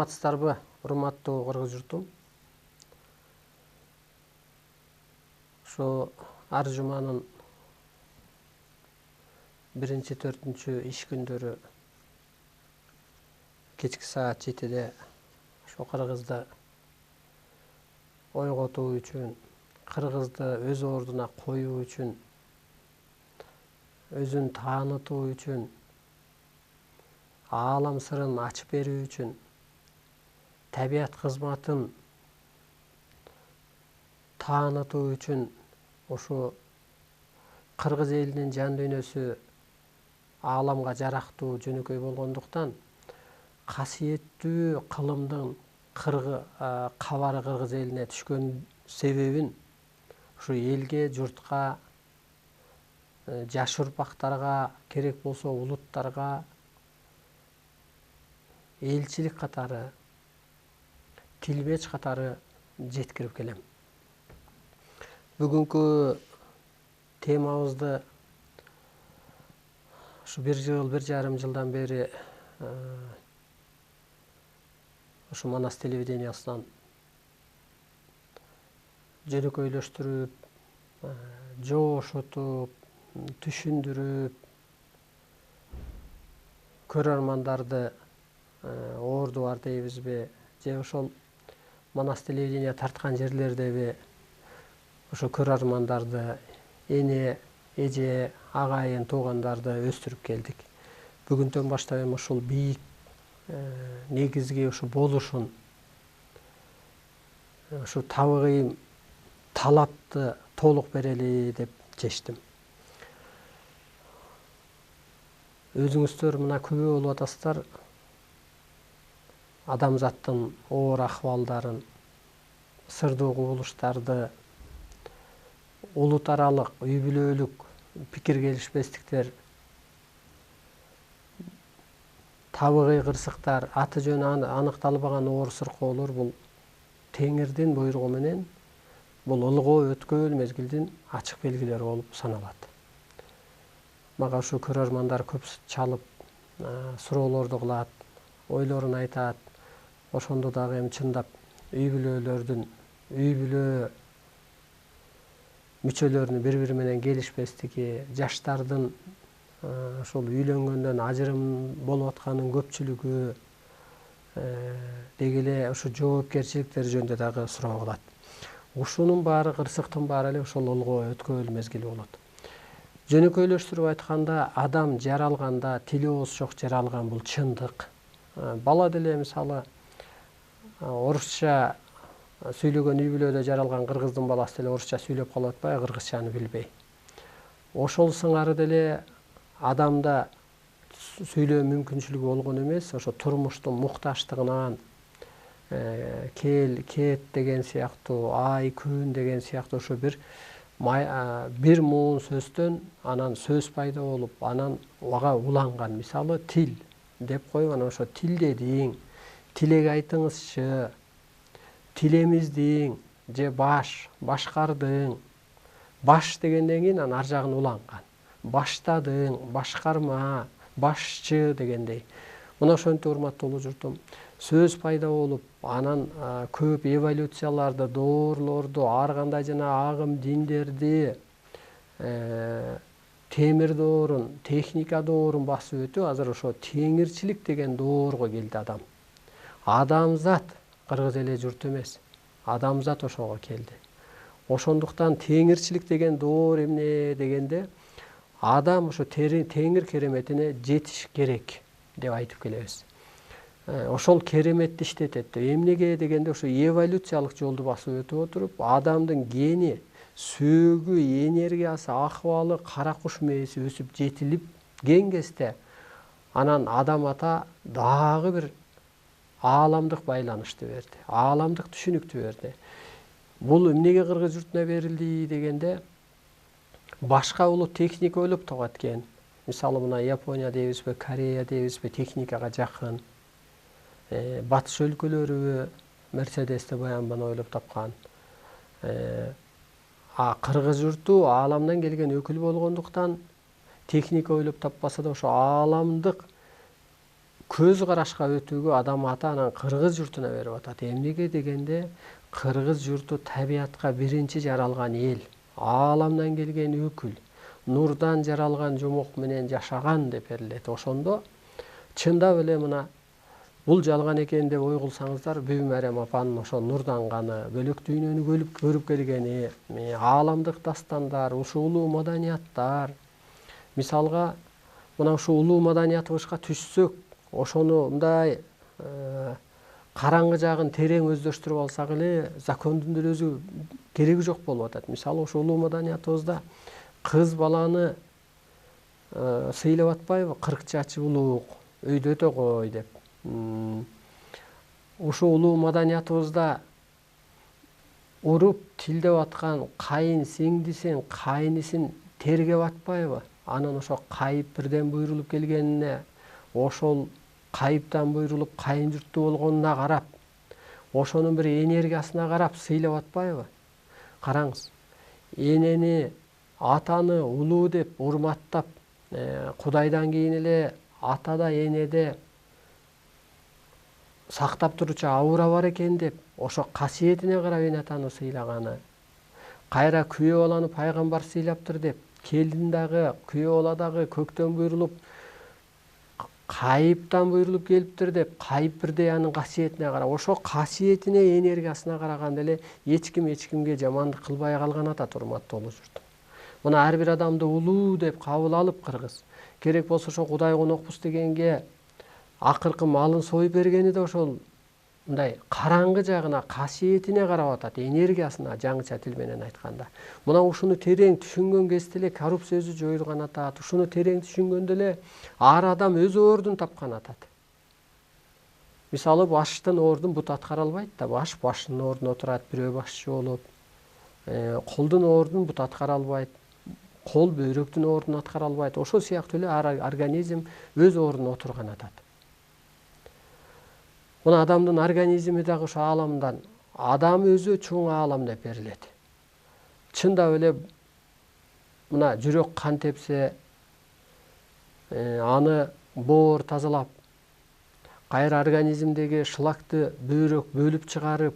Саламатсыздарбы, урматтуу кыргыз журтум. Ошо ар жуманын 1-4 иш күндөрү кечки саат 7-де ошо кыргызды ойготуу үчүн, кыргызды өз ордуна коюу үчүн, өзүн таанытуу үчүн, аалам сырын ачып берүү үчүн, табият кызматын таанытуу үчүн ошо кыргыз элинин жан дүйнөсү ааламга жарактуу жөнөкөй болгондуктан касиеттүү кылымдын кабары кыргыз элине түшкөн себебин ушу элге, журтка, жаш урпактарга, керек болсо улуттарга элчилик катары, тилмеч катары жеткирип келем. Бүгүнкү темабызды ушу 1 жыл, 1,5 жылдан бери ушу Манас телевидениясынан жөнөкөйлөштүрүп, жоошотуп, түшүндүрүп, көрөрмандарды орду бар дейбизби, же ошол Манас телевидение тарткан жерлердеби ошо көрөрмандарды, эне, эже, агайын, туугандарды өстүрүп келдик. Бүгүндөн баштап эми ушул бийик негизги ушу болушун, ушу табыгый талапты толук берели деп чечтим. Өзүңүздөр мына күбө болуп атасыздар, адамзаттын оор акыбалдарын, сырдуу кубулуштарды, улут аралык, үй бүлөлүк пикир келишпестиктер, табыгый кырсыктар, аты жөнү аныкталбаган оор сыркоолор бул Теңирдин буйругу менен бул ылгоо өткөл мезгилдин ачык белгилери болуп саналат. Мага ушу көрөрмандар көп чалып, суроолорду кылат, ойлорун айтат. Ошондо дагы эми чындап үй бүлө мүчөлөрүнүн бири-бири менен келишпестиги, жаштардын ошол үйлөнгөндөн ажырым болуп атканын көпчүлүгү, деги эле ушу жоопкерчиликтер жөнүндө дагы суроо кылат. Ушунун баары, кырсыктын баары эле ошол ылгоо өткөл мезгили болот. Жөнөкөйлөштүрүп айтканда, адам жаралганда тили ооз жок жаралган, бул чындык. Бала деле мисалы орусча сүйлөгөн үй бүлөдө жаралган кыргыздын баласы деле орусча сүйлөп калып атпайбы, кыргызчаны билбей. Ошол сыңары деле адамда сүйлөө мүмкүнчүлүгү болгон эмес, ошо турмуштун мукташтыгынан, кел, кет деген сыяктуу, ай, күн деген сыяктуу ошо бир муун сөздөн анан сөз пайда болуп, анан ага уланган. Мисалы тил деп коюп, анан ошо тилдедиң, тилек айтыңызчы, тилемиздиң, же башкардың. Баш дегенден кийин анан ар жагын уланган. Баштадың, башкарма, башчы дегендей. Мына ошентип урматтуу улуу журтум, сөз пайда болуп, анан көп эволюцияларды, доорлорду, ар кандай жана агым диндерди, темир доорун, техника доорун басып өтүп, азыр ошо теңирчилик деген доорго келди адам. Адамзат кыргыз эли журту эмес, адамзат ошого келди. Ошондуктан теңирчилик деген доор эмне дегенде, адам ошо теңир кереметине жетиш керек деп айтып келебиз. Ошол кереметти иштетет. Эмнеге дегенде, ошо эволюциялык жолду басып өтүп отуруп, адамдын гени, сөөгү, энергиясы, акыбалы, кара куш мээси өсүп жетилип кен кезде, анан адам ата дагы бир ааламдык байланышты берди, ааламдык түшүнүктү берди. Бул эмнеге кыргыз журтуна берилди дегенде, башка улут техника ойлоп табат экен. Мисалы мына Япония дейбизби, Корея дейбизби, техникага жакын. Батыш өлкөлөрү Мерседести баяндан ойлоп тапкан. Кыргыз журту ааламдан келген өкүл болгондуктан техника ойлоп таппаса да ошо ааламдык көз карашка өтүүгө адам ата анан кыргыз журтуна берип атат. Эмнеге дегенде кыргыз журту табиятка биринчи жаралган эл, ааламдан келген өкүл, нурдан жаралган жомок менен жашаган деп берилет. Ошондо чындап эле мына бул жалган экен деп ой кылсаңыздар, Бүбү Марем апанын ошо нурданганы, бөлөк дүйнөнү көрүп келгени, ааламдык дастандар, ушул улуу маданияттар. Мисалга мына ушул улуу маданиятыбызга түшсөк, ошону мындай караңгы жагын терең өздөштүрүп алсак эле закондун деле өзү кереги жок болуп атат. Мисалы ошол улуу маданиятыбызда кыз баланы сыйлап атпайбы? 40 чачы улуук, өйдө өтө кой деп. Ушул улуу маданиятыбызда уруп тилдеп аткан кайын сиңдисин, кайнисин тергеп атпайбы? Анан ошо кайып бирден буйрулуп келгенине, ошол кайыптан буйрулуп кайын журттуу болгонуна карап, ошонун бир энергиясына карап сыйлап атпайбы? Караңыз, энени, атаны улуу деп урматтап, Кудайдан кийин эле атада, энеде сактап турчу аура бар экен деп, ошо касиетине карап эне атаны сыйлаганы. Кайра күйөө баланы пайгамбар сыйлаптыр деп, келин дагы, күйөө бала дагы көктөн буйрулуп, кайыптан буйрулуп келиптир деп, кайып бирдей анын касиетине карап, ошо касиетине, энергиясына караганда эле эч кимге жамандык кылбай калган атат, урматтуу улуу журтум. Мына ар бир адамды улуу деп кабыл алып кыргыз, керек болсо ошо Кудай конокпуз дегенге акыркы малын союп бергени да ошол мындай караңгы жагына, касиетине карап атат, энергиясына, жаңыча тил менен айтканда. Мына ушуну терең түшүнгөн кезде эле коррупция өзү жоюлган атат. Ушуну терең түшүнгөндө эле ар адам өз ордун тапкан атат. Мисалы баштын ордун бут аткара албайт да, башынын ордуна отурат, бирөө башчы болуп. Колдун ордун бут аткара албайт. Кол бөйрөктүн ордун аткара албайт. Ошол сыяктуу эле ар организм өз ордуна отурган атат. Мына адамдын организми дагы ошо ааламдан, адам өзү чоң аалам деп берилет. Чындап эле мына жүрөк кан тепсе, аны боор тазалап, кайра организмдеги шлакты бөйрөк бөлүп чыгарып,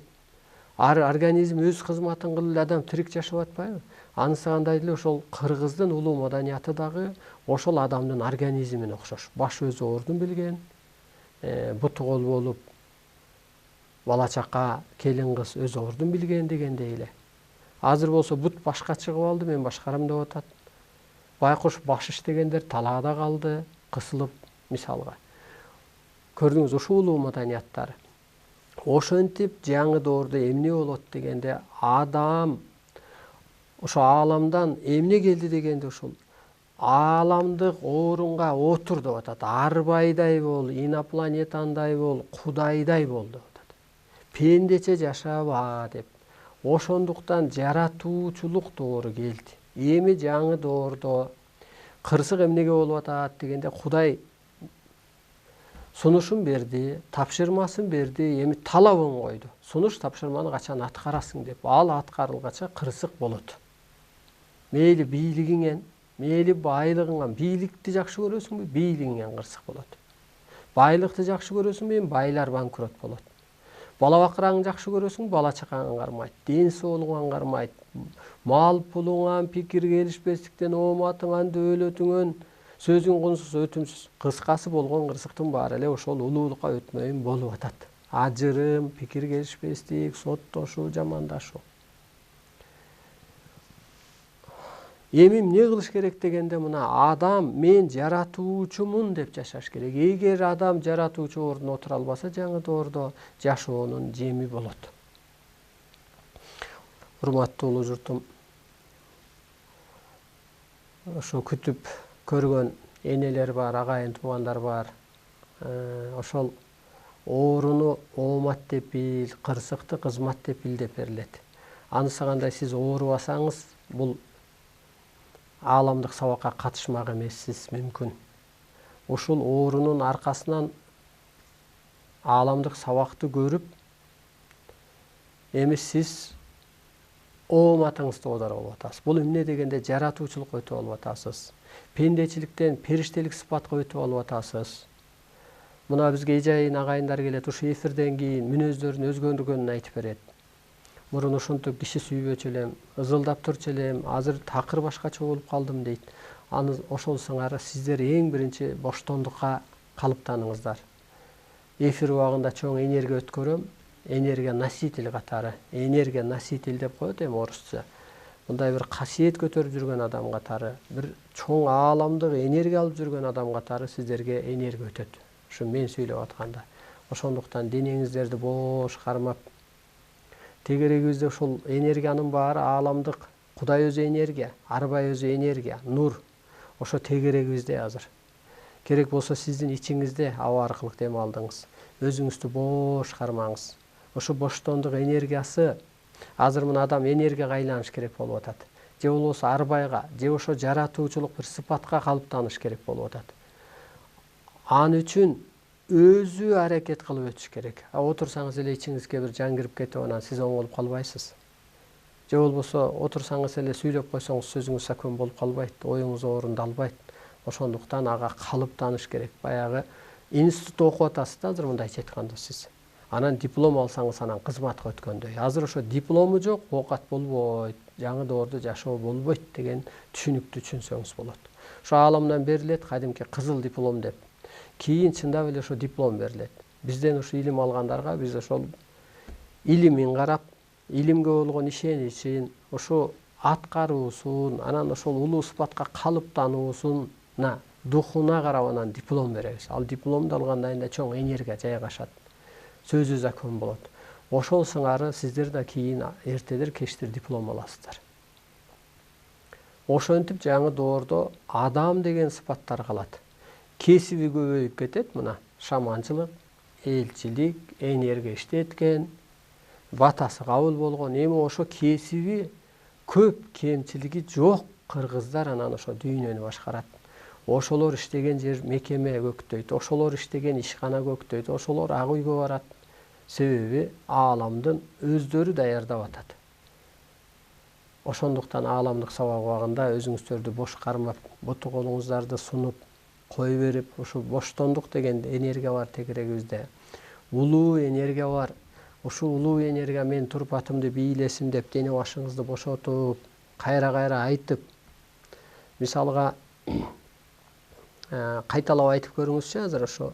организм өз кызматын кылып эле адам тирик жашап атпайбы? Анысы кандай деле ошол кыргыздын улуу маданияты дагы ошол адамдын организмине окшош. Баш өзү ордун билген, буту кол болуп, бала чака, келин кыз өз ордун билген дегендей эле. Азыр болсо бут башка чыгып алды, мен башкарам деп атат. Байкуш баш иштегендер талаада калды, кысылып, мисалга. Көрдүңүз, ушул улуу маданияттар. Ошентип жаңы доордо эмне болот дегенде, адам ошо ааламдан эмне келди дегенде ушул ааламдык орунга отур деп атат. Арбайдай бол, инопланетандай бол, Кудайдай бол деп атат. Пендече жашаба деп. Ошондуктан жаратуучулук доору келди. Эми жаңы доордо кырсык эмнеге болуп атат дегенде, Кудай сунушун берди, тапшырмасын берди, эми талабын койду. Сунуш тапшырманы качан аткарасың деп. Ал аткарылгача кырсык болот. Мейли бийлигиңен, мейли байлыгыңан, бийликти жакшы көрөсүңбү? Бийлигиңен кырсык болот. Байлыкты жакшы көрөсүңбү? Байлар банкрот болот. Бала бакыраңды жакшы көрөсүң, бала чакаң аңгармайт, ден соолугуң аңгармайт, мал пулуңан пикир келишпестиктен ооматыңан, дөөлөтүңөн сөзүң кунсуз, өтүмсүз. Кыскасы болгон кырсыктын баары эле ошол улуулукка өтмөйүн болуп атат. Ажырым, пикир келишпестик, соттошуу, жамандашуу. Эми эмне кылыш керек дегенде, мына адам мен жаратуучумун деп жашаш керек. Эгер адам жаратуучу ордуна отура албаса, жаңы доордо жашоонун жеми болот. Урматтуу улуу журтум, ошо күтүп көргөн энелер бар, агайын туугандар бар. Ошол ооруну оомат деп бил, кырсыкты кызмат деп бил деп берилет. Анысы кандай, сиз оорубасаңыз, бул ааламдык сабакка катышмак эмессиз, мүмкүн. Ушул оорунун аркасынан ааламдык сабакты көрүп, эми сиз ооматыңызды оодарып алып атасыз. Бул эмне дегенде, жаратуучулукка өтүп алып атасыз. Пендечиликтен периштелик сыпатка өтүп алып атасыз. Мына бизге эжайын агайындар келет, ушу эфирден кийин мүнөздөрүнүн өзгөргөнүн айтып берет. Мурун ошентип киши сүйбөчү элем, ызылдап турчу элем, азыр такыр башкача болуп калдым дейт. Аны ошол сыңары сиздер эң биринчи боштондукка калыптаныңыздар. Эфир убагында чоң энергия өткөрөм, энергия носитель катары, энергия носитель деп коет эми орусча. Мындай бир касиет көтөрүп жүргөн адам катары, бир чоң ааламдык энергия алып жүргөн адам катары сиздерге энергия өтөт. Ушу мен сүйлөп атканда. Ошондуктан денеңиздерди бош кармап, тегерегибизде ошол энергиянын баары ааламдык, Кудай өзү энергия, арбай өзү энергия, нур. Ошо тегерегибизде азыр. Керек болсо сиздин ичиңизде аба аркылуу дем алдыңыз. Өзүңүздү бош кармаңыз. Ошо боштондук энергиясы азыр мына адам энергияга айланыш керек болуп атат. Же болбосо арбайга, же ошо жаратуучулук бир сыпатка калыптаныш керек болуп атат. Ал үчүн өзү аракет кылып өтүш керек. Отурсаңыз эле ичиңизге бир жан кирип кетип анан сиз оңолуп калбайсыз. Же болбосо отурсаңыз эле сүйлөп койсоңуз сөзүңүз сакөн болуп калбайт, оюңуз орундалбайт. Ошондуктан ага калыптаныш керек. Баягы институтта окуп атасыз да азыр мындайча айтканда сиз. Анан диплом алсаңыз анан кызматка өткөндөй. Азыр ошо диплому жок, оокат болбойт, жаңы доордо жашоо болбойт деген түшүнүктү түшүнсөңүз болот. Ошо ааламдан берилет кадимки кызыл диплом деп. Кийин чындап эле ошо диплом берилет. Бизден ошо илим алгандарга биз ошол илимин карап, илимге болгон ишеничин, ошо аткаруусун, анан ошол улуу сыпатка калыптануусуна, духуна карап анан диплом беребиз. Ал дипломду алгандан кийин чоң энергия жайгашат. Сөзү закон болот. Ошол сыңары сиздер да кийин эртедир кечтир диплом аласыздар. Ошентип жаңы доордо адам деген сыпаттар калат. Кесиби көбөйүп кетет мына. Шаманчылык, элчилик, энергия иштеткен, батасы кабыл болгон. Эми ошо кесиби көп, кемчилиги жок кыргыздар анан ошо дүйнөнү башкарат. Ошолор иштеген жер мекеме көктөйт, ошолор иштеген ишкана көктөйт, ошолор ак үйгө барат. Себеби ааламдын өздөрү даярдап атат. Ошондуктан ааламдык сабак убагында өзүңүздөрдү бош кармап, буту колуңуздарды сунуп кой берип, ошо боштондук деген энергия бар тегерегибизде. Улуу энергия бар. Ушул улуу энергия мен туруп атымды бийлесин деп дене башыңызды бошотуп, кайра-кайра айтып, мисалга кайталап айтып көрүңүзчү азыр ошо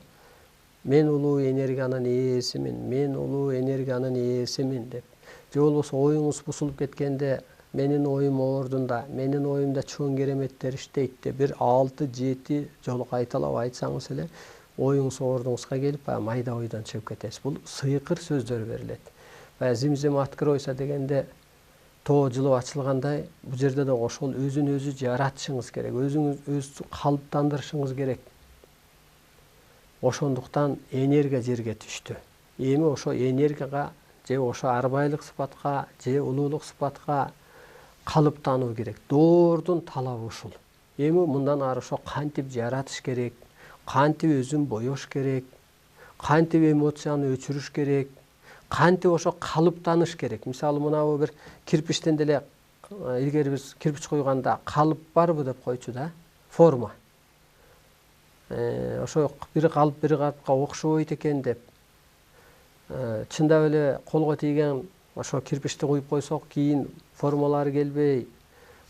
мен улуу энергиянын ээсимин, мен улуу энергиянын ээсимин деп. Же болбосо оюңуз бузулуп кеткенде менин оюм ордунда, менин оюмда чоң кереметтер иштейт деп бир 6-7 жолу кайталап айтсаңыз эле оюңуз ордуңузга келип, майда ойдон чыгып кетесиз. Бул сыйкыр сөздөр берилет. Зим-зим откройся дегенде тоо жылып ачылгандай, бул жерде да ошол өзүн өзү жаратышыңыз керек, өзүңүз өз калыптандырышыңыз керек. Ошондуктан энергия жерге түштү. Эми ошо энергияга же ошо арбайлык сыпатка, же улуулук сыпатка калыптануу керек. Доордун талабы ушул. Эми мындан ары ошо кантип жаратыш керек, кантип өзүн боёш керек, кантип эмоцияны өчүрүш керек, кантип ошо калыптаныш керек. Мисалы мынабу бир кирпичтен деле илгери биз кирпич куйганда калып барбы деп койчу да, форма. Ошо бир калыпка окшобойт экен деп. Чындап эле колго тийген ошо кирпичти куюп койсок, кийин формалары келбей,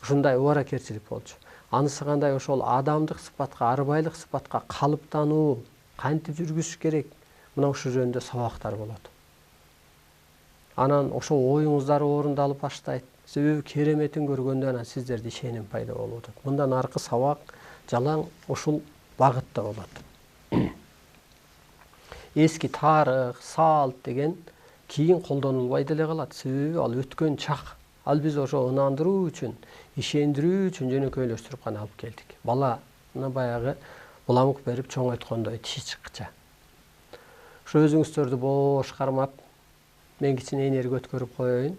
ушундай убаракерчилик болчу. Анысы кандай ошол адамдык сыпатка, арбайлык сыпатка калыптануу кантип жүргүзүш керек? Мына ушул жөнүндө сабактар болот. Анан ошо оюңуздар орундалып баштайт. Себеби кереметин көргөндө анан сиздерде ишеним пайда болуп атат. Мындан аркы сабак жалаң ушул багытта болот. Эски тарых, салт деген кийин колдонулбай деле калат. Себеби ал өткөн чак. Ал биз ошо ынандыруу үчүн, ишендирүү үчүн жөнөкөйлөштүрүп гана алып келдик. Баланы баягы буламык берип чоңойткондой тиши чыккыча. Ошо өзүңүздөрдү бош кармап, мен кичине энергия өткөрүп коеюн.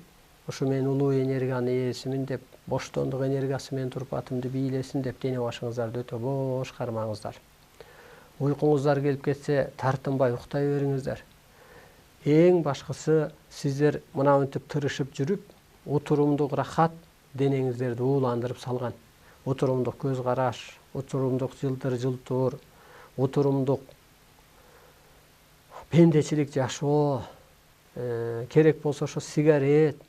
Ошо мен улуу энергиянын ээсимин деп, боштондук энергиясы мен туруп атымды бийлесин деп дене башыңыздарды өтө бош кармаңыздар. Уйкуңуздар келип кетсе, тартынбай уктай бериңиздер. Эң башкысы сиздер мынантип тырышып жүрүп, утурумдук рахат денеңиздерди ууландырып салган. Утурумдук көз караш, утурумдук жылтыр жылтуур, утурумдук пендечилик жашоо, керек болсо ошо сигарет,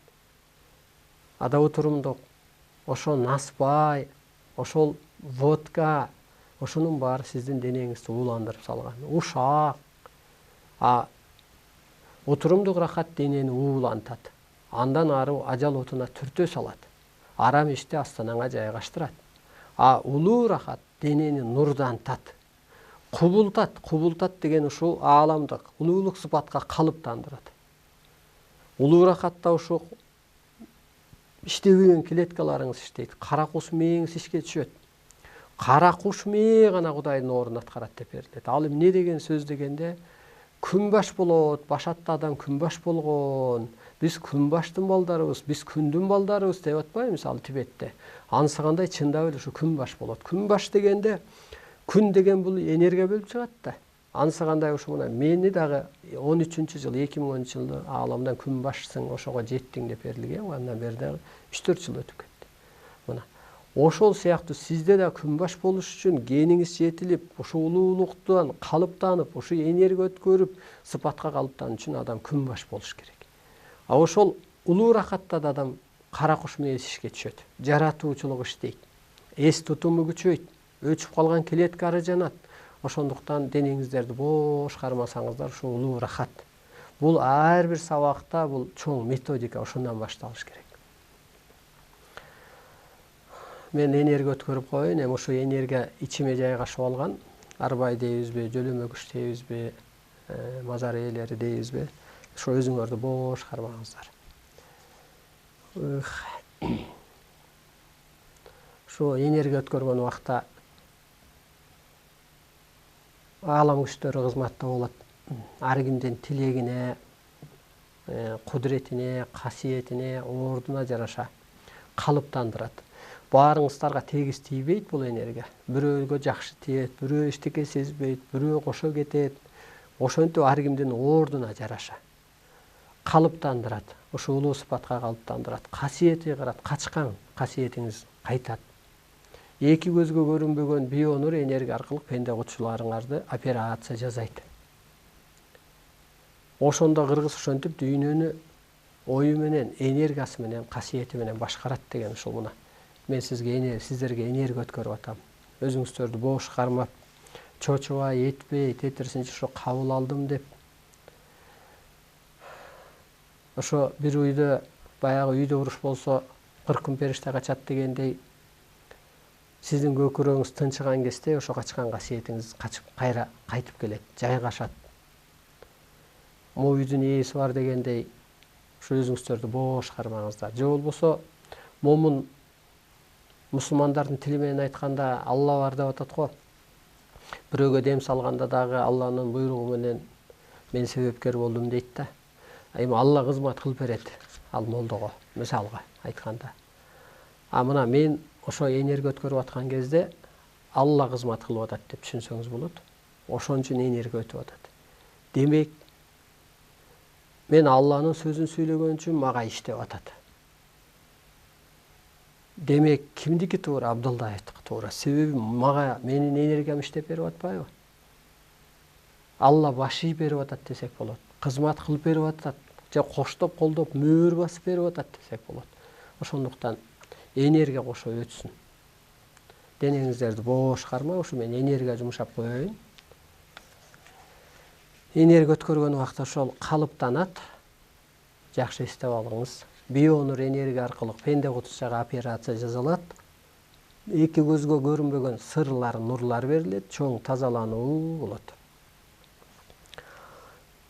адабы турумдук, ошо насбай, ошол водка, ошонун баары сиздин денеңизди ууландырып салган. Ушак, отурумдук рахат денени уулантат. Андан ары ажал отуна түртө салат. Арам ишти астанаңа жайгаштырат. Улуу рахат денени нурдантат. Кубултат деген ушул ааламдык улуулук сыпатка калыптандырат. Улуу рахатта ушул иштебеген клеткаларыңыз иштейт. Кара куш мээңиз ишке түшөт. Кара куш мээ гана Кудайдын ордун аткарат деп берилет. Ал эмне деген сөз дегенде, күнбаш болот, башатта адам күнбаш болгон. Биз күнбаштын балдарыбыз, биз күндүн балдарыбыз деп атпайбы мисалы Тибетте. Ансыгандай чындап эле ушу күнбаш болот. Күнбаш дегенде күн деген бул энергия бөлүп чыгат да. Ансыгандай ушу мына мени дагы 13-жыл 2010-жылы ааламдан күнбашсың, ошого жеттиң деп берилген. Андан бери дагы 3-4 жыл өтүп кетти. Мына ошол сыяктуу сизде да күнбаш болуш үчүн гениңиз жетилип, ушу улуулуктан калыптанып, ушу энергия өткөрүп, сыпатка калыптануу үчүн адам күнбаш болуш керек. Ошол улуу рахатта да адам кара куш мээси ишке түшөт. Жаратуучулук иштейт. Эс тутуму күчөйт. Өчүп калган клеткалар жанат. Ошондуктан денеңиздерди бош кармасаңыздар, ушу улуу рахат. Бул ар бир сабакта бул чоң методика ошондон башталыш керек. Мен энергия өткөрүп коеюн, эми ошо энергия ичиме жайгашып алган. Арбай дейбизби, жөлөмөгүч дейбизби, мазар ээлери дейбизби? Ошо өзүңөрдү бош кармаңыздар. Ошо энергия өткөргөн убакта аалам күчтөрү кызматта болот. Ар кимдин тилегине, кудуретине, касиетине, ордуна жараша калыптандырат. Баарыңыздарга тегиз тийбейт бул энергия. Бирөөгө жакшы тиет, бирөө эчтеке сезбейт, бирөө кошо кетет. Ошентип ар кимдин ордуна жараша калыптандырат. Ошо улуу сыпатка калыптандырат. Касиети кырат, качкан касиетиңиз кайтат. Эки көзгө көрүнбөгөн бионур энергия аркылуу пенде кутчуларыңарды операция жасайт. Ошондо кыргыз ошентип дүйнөнү ою менен, энергиясы менен, касиети менен башкарат деген ушул мына. Мен сиздерге энергия өткөрүп атам. Өзүңүздөрдү бош кармап, чочубай, этпей, тетерсинче ошо кабыл алдым деп. Ошо бир үйдө, баягы үйдө уруш болсо, 40 күн периште качат дегендей, сиздин көкүрөгүңүз тынчыган кезде ошо качкан касиетиңиз качып кайра кайтып келет, жайгашат. Могу үйдүн ээси бар дегендей, ошо өзүңүздөрдү бош кармаңыздар. Же болбосо момун мусулмандардын тили менен айтканда Алла бар деп атат го. Бирөөгө дем салганда дагы Алланын буйругу менен мен себепкер болдум дейт да. Эми Алла кызмат кылып берет ал молдого, мисалга айтканда. Мына мен ошо энергия өткөрүп аткан кезде Алла кызмат кылып атат деп түшүнсөңүз болот. Ошон үчүн энергия өтүп атат. Демек, мен Алланын сөзүн сүйлөгөн үчүн мага иштеп атат. Демек, кимдики туура? Абдулдаевдики туура. Себеби мага менин энергиям иштеп берип атпайбы? Алла баш ийип берип атат десек болот. Кызмат кылып берип атат, же коштоп колдоп мөөр басып берип атат десек болот. Ошондуктан энергия кошо өтсүн. Денеңиздерди бош кармап, ушу мен энергия жумшап коеюн. Энергия өткөргөн убакта ошол калыптанат. Жакшы эстеп алыңыз. Бионур энергия аркылуу пенде кутучага операция жасалат. Эки көзгө көрүнбөгөн сырлар, нурлар берилет, чоң тазалануу болот.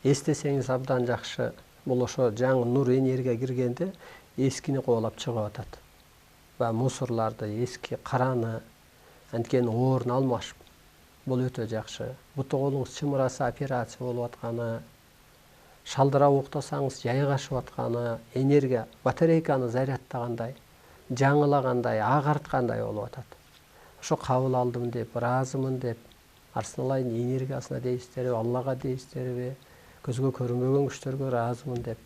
Эстесеңиз абдан жакшы. Бул ошо жаңы нур энергия киргенде эскини кубалап чыгып атат. Ва мусорларды, эски караны, анткени орун алмашып. Бул өтө жакшы. Буту колуңуз чымыраса операция болуп атканы, шалдырап уктасаңыз жайгашып атканы, энергия батарейканы зарядтагандай, жаңылагандай, агарткандай болуп атат. Ошо кабыл алдым деп, ыраазымын деп, Арсеналайдын энергиясына дейсиздерби, Аллага дейсиздерби, көзгө көрүнбөгөн күчтөргө ыраазымын деп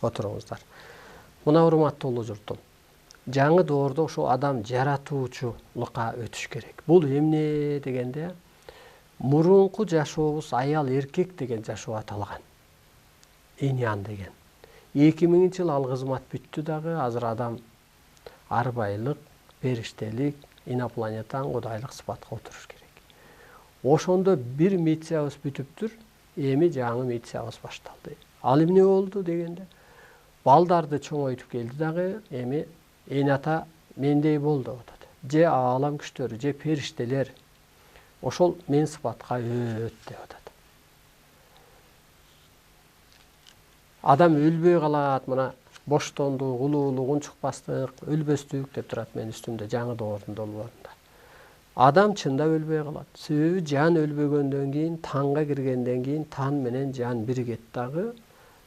отуруңуздар. Мына урматтуу улуу журтум, жаңы доордо ошо адам жаратуучулукка өтүш керек. Бул эмне дегенде, мурунку жашообуз аял эркек деген жашоо аталган. Иньян деген. 2000-жылы ал кызмат бүттү дагы, азыр адам арбайлык, периштелик, инопланетан, кудайлык сыпатка отуруш керек. Ошондо бир миссиябыз бүтүптүр, эми жаңы миссиябыз башталды. Ал эмне болду дегенде, балдарды чоңойтуп келди дагы, эми эне ата мендей бол деп атат. Же аалам күчтөрү, же периштелер ошол мен сыпатка өт деп атат. Адам өлбөй калат, мына боштондук, улуулук, унчукпастык, өлбөстүк деп турат мен үстүмдө жаңы доордун долбоорунда. Адам чындап өлбөй калат. Себеби жан өлбөгөндөн кийин, танга киргенден кийин тан менен жан биригет дагы.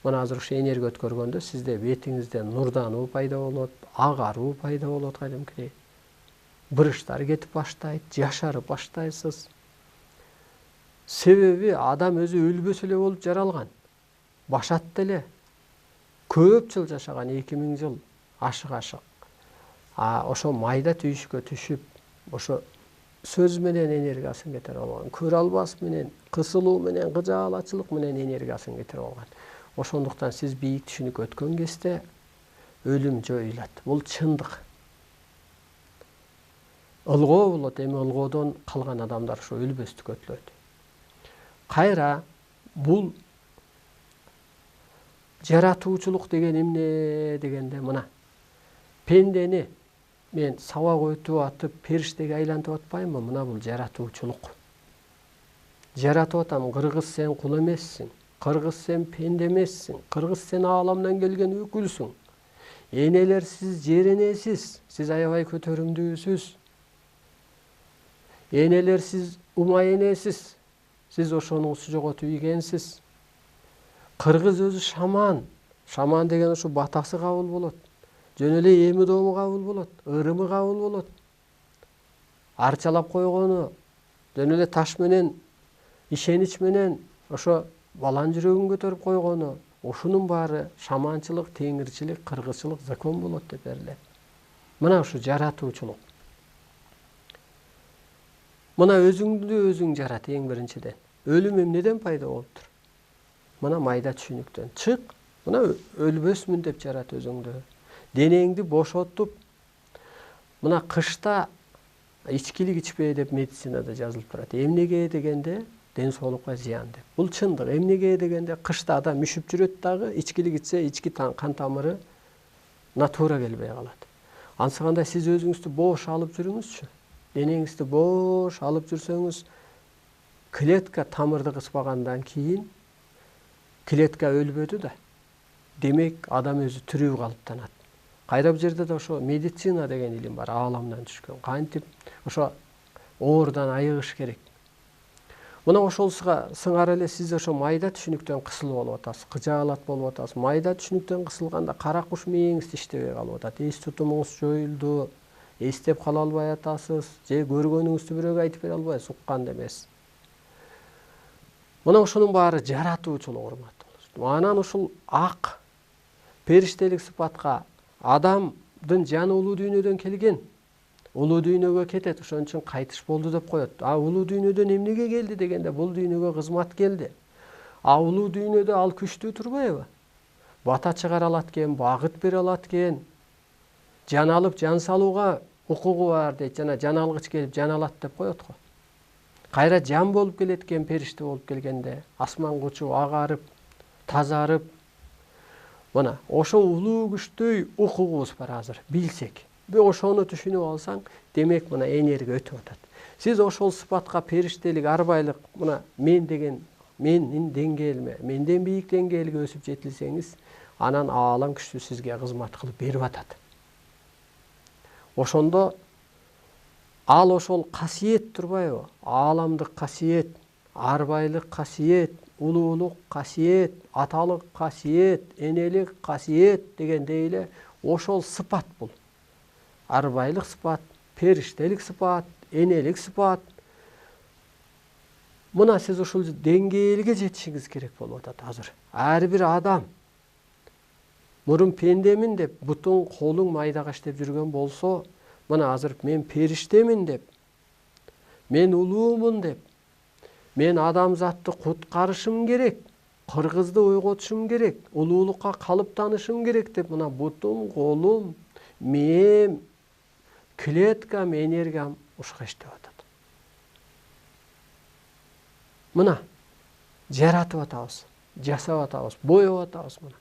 Мына азыр ушу энергия өткөргөндө сизде бетиңизде нурдануу пайда болот, агаруу пайда болот кадимкидей. Бырыштар кетип баштайт, жашарып баштайсыз. Себеби адам өзү өлбөсө эле болуп жаралган. Башат деле. Көп жыл жашаган, 2000 жыл ашык. Ошо майда түйүшкө түшүп, ошо сөз менен энергиясын кетирип алган. Көрө албас менен, кысылуу менен, кыжаалачылык менен энергиясын кетирип алган. Ошондуктан сиз бийик түшүнүккө өткөн кезде өлүм жоюлат. Бул чындык. Ылгоо болот, эми ылгоодон калган адамдар ошо өлбөстүккө өтүлөт. Кайра бул жаратуучулук деген эмне дегенде, мына пендени мен сабак өтүп атып, периштеге айлантып атпаймынбы? Мына бул жаратуучулук. Жаратып атам, кыргыз сен кул эмессиң, кыргыз сен пенде эмессиң, кыргыз сен ааламдан келген өкүлсүң. Энелер сиз жер энесиз, сиз аябай көтөрүмдүүсүз. Энелер сиз умай энесиз, сиз ошонун жоготуп ийгенсиз. Кыргыз өзү шаман. Шаман деген ушу батасы кабыл болот. Жөн эле эми дому кабыл болот, ырымы кабыл болот. Арчалап койгону, жөн эле таш менен, ишенич менен ошо балан жүрөгүн көтөрүп койгону, ушунун баары шаманчылык, теңирчилик, кыргызчылык закон болот деп берилет. Мына ушу жаратуучулук. Мына өзүңдү өзүң жарат эң биринчиден. Өлүм эмнеден пайда болуптур? Мына майда түшүнүктөн чык, мына өлбөсмүн деп жарат өзүңдү. Денеңди бошотуп, мына кышта ичкилик ичпе деп медицинада жазылып турат. Эмнеге дегенде ден соолукка зыян деп. Бул чындык. Эмнеге дегенде кышта адам үшүп жүрөт дагы, ичкилик ичсе ички кан тамыры натура келбей калат. Ансыганда сиз өзүңүздү бош алып жүрүңүзчү. Денеңизди бош алып жүрсөңүз, клетка тамырды кыспагандан кийин клетка өлбөдү да. Демек, адам өзү тирүү калыптанат. Кайра бир жерде да ошо медицина деген илим бар, ааламдан түшкөн. Кантип ошо оорудан айыгыш керек. Мына ошолсуга сыңар эле сиз ошо майда түшүнүктөн кысылып алып атасыз, кыжаалат болуп атасыз. Майда түшүнүктөн кысылганда кара куш мээңиз иштебей калып атат. Эс тутумуңуз жоюлду, эстеп кала албай атасыз, же көргөнүңүздү бирөөгө айтып бере албайсыз, уккан эмес. Мына ошонун баары жаратуучулук, урматтуулар. Анан ушул ак периштелик сыпатка адамдын жаны улуу дүйнөдөн келген. Улуу дүйнөгө кетет, ошон үчүн кайтыш болду деп коет. Улуу дүйнөдөн эмнеге келди дегенде, бул дүйнөгө кызмат келди. Улуу дүйнөдө ал күчтүү турбайбы? Бата чыгара алат экен, багыт бере алат экен. Жан алып жан салууга укугу бар дейт, жана жан алгыч келип жан алат деп коет го. Кайра жан болуп келет экен, периште болуп келгенде, асманга учуп, агарып, тазарып. Мына, ошо улуу күчтүү укугубуз бар азыр, билсек. Ошону түшүнүп алсаң, демек мына энергия өтүп атат. Сиз ошол сыпатка периштелик, арбайлык, мына мен деген менин деңгээлиме, менден бийик деңгээлге өсүп жетилсеңиз, анан аалам күчтүү сизге кызмат кылып берип атат. Ошондо ал ошол касиет турбайбы? Ааламдык касиет, арбайлык касиет, улуулук касиет, аталык касиет, энелик касиет дегендей эле ошол сыпат бул. Арбайлык сыпат, периштелик сыпат, энелик сыпат. Мына сиз ушул деңгээлге жетишиңиз керек болуп атат азыр. Ар бир адам мурун пендемин деп, бутуң, колуң майдага иштеп жүргөн болсо, мына азыр мен периштемин деп, мен улуумун деп, Мен адамзатты куткарышым керек, кыргызды ойготушум керек, улуулукка калыптанышым керек деп мына бутум, колум, мээм, клеткам, энергиям ушка иштеп атат. Мына жаратып атабыз, жасап атабыз, боеп атабыз мына.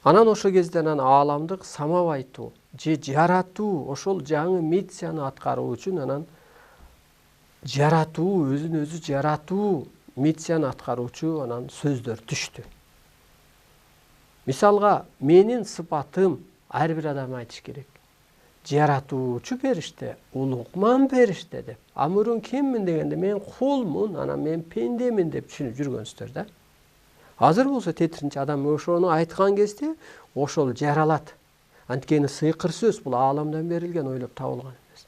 Анан ошол кезде ааламдык самабайтуу же жаратуу, ошол жаңы миссияны аткаруу үчүн анан жаратуу, өзүн өзү жаратуу миссияны аткаруучу анан сөздөр түштү. Мисалга, менин сыпатым ар бир адам айтыш керек. Жаратуучу периште, улукман периште деп. А мурун киммин дегенде мен кулмун, анан мен пендемин деп түшүнүп жүргөнсүздөр да. Азыр болсо тетиринчи адам ошону айткан кезде ошол жаралат. Анткени сыйкыр сөз бул ааламдан берилген, ойлоп табылган эмес.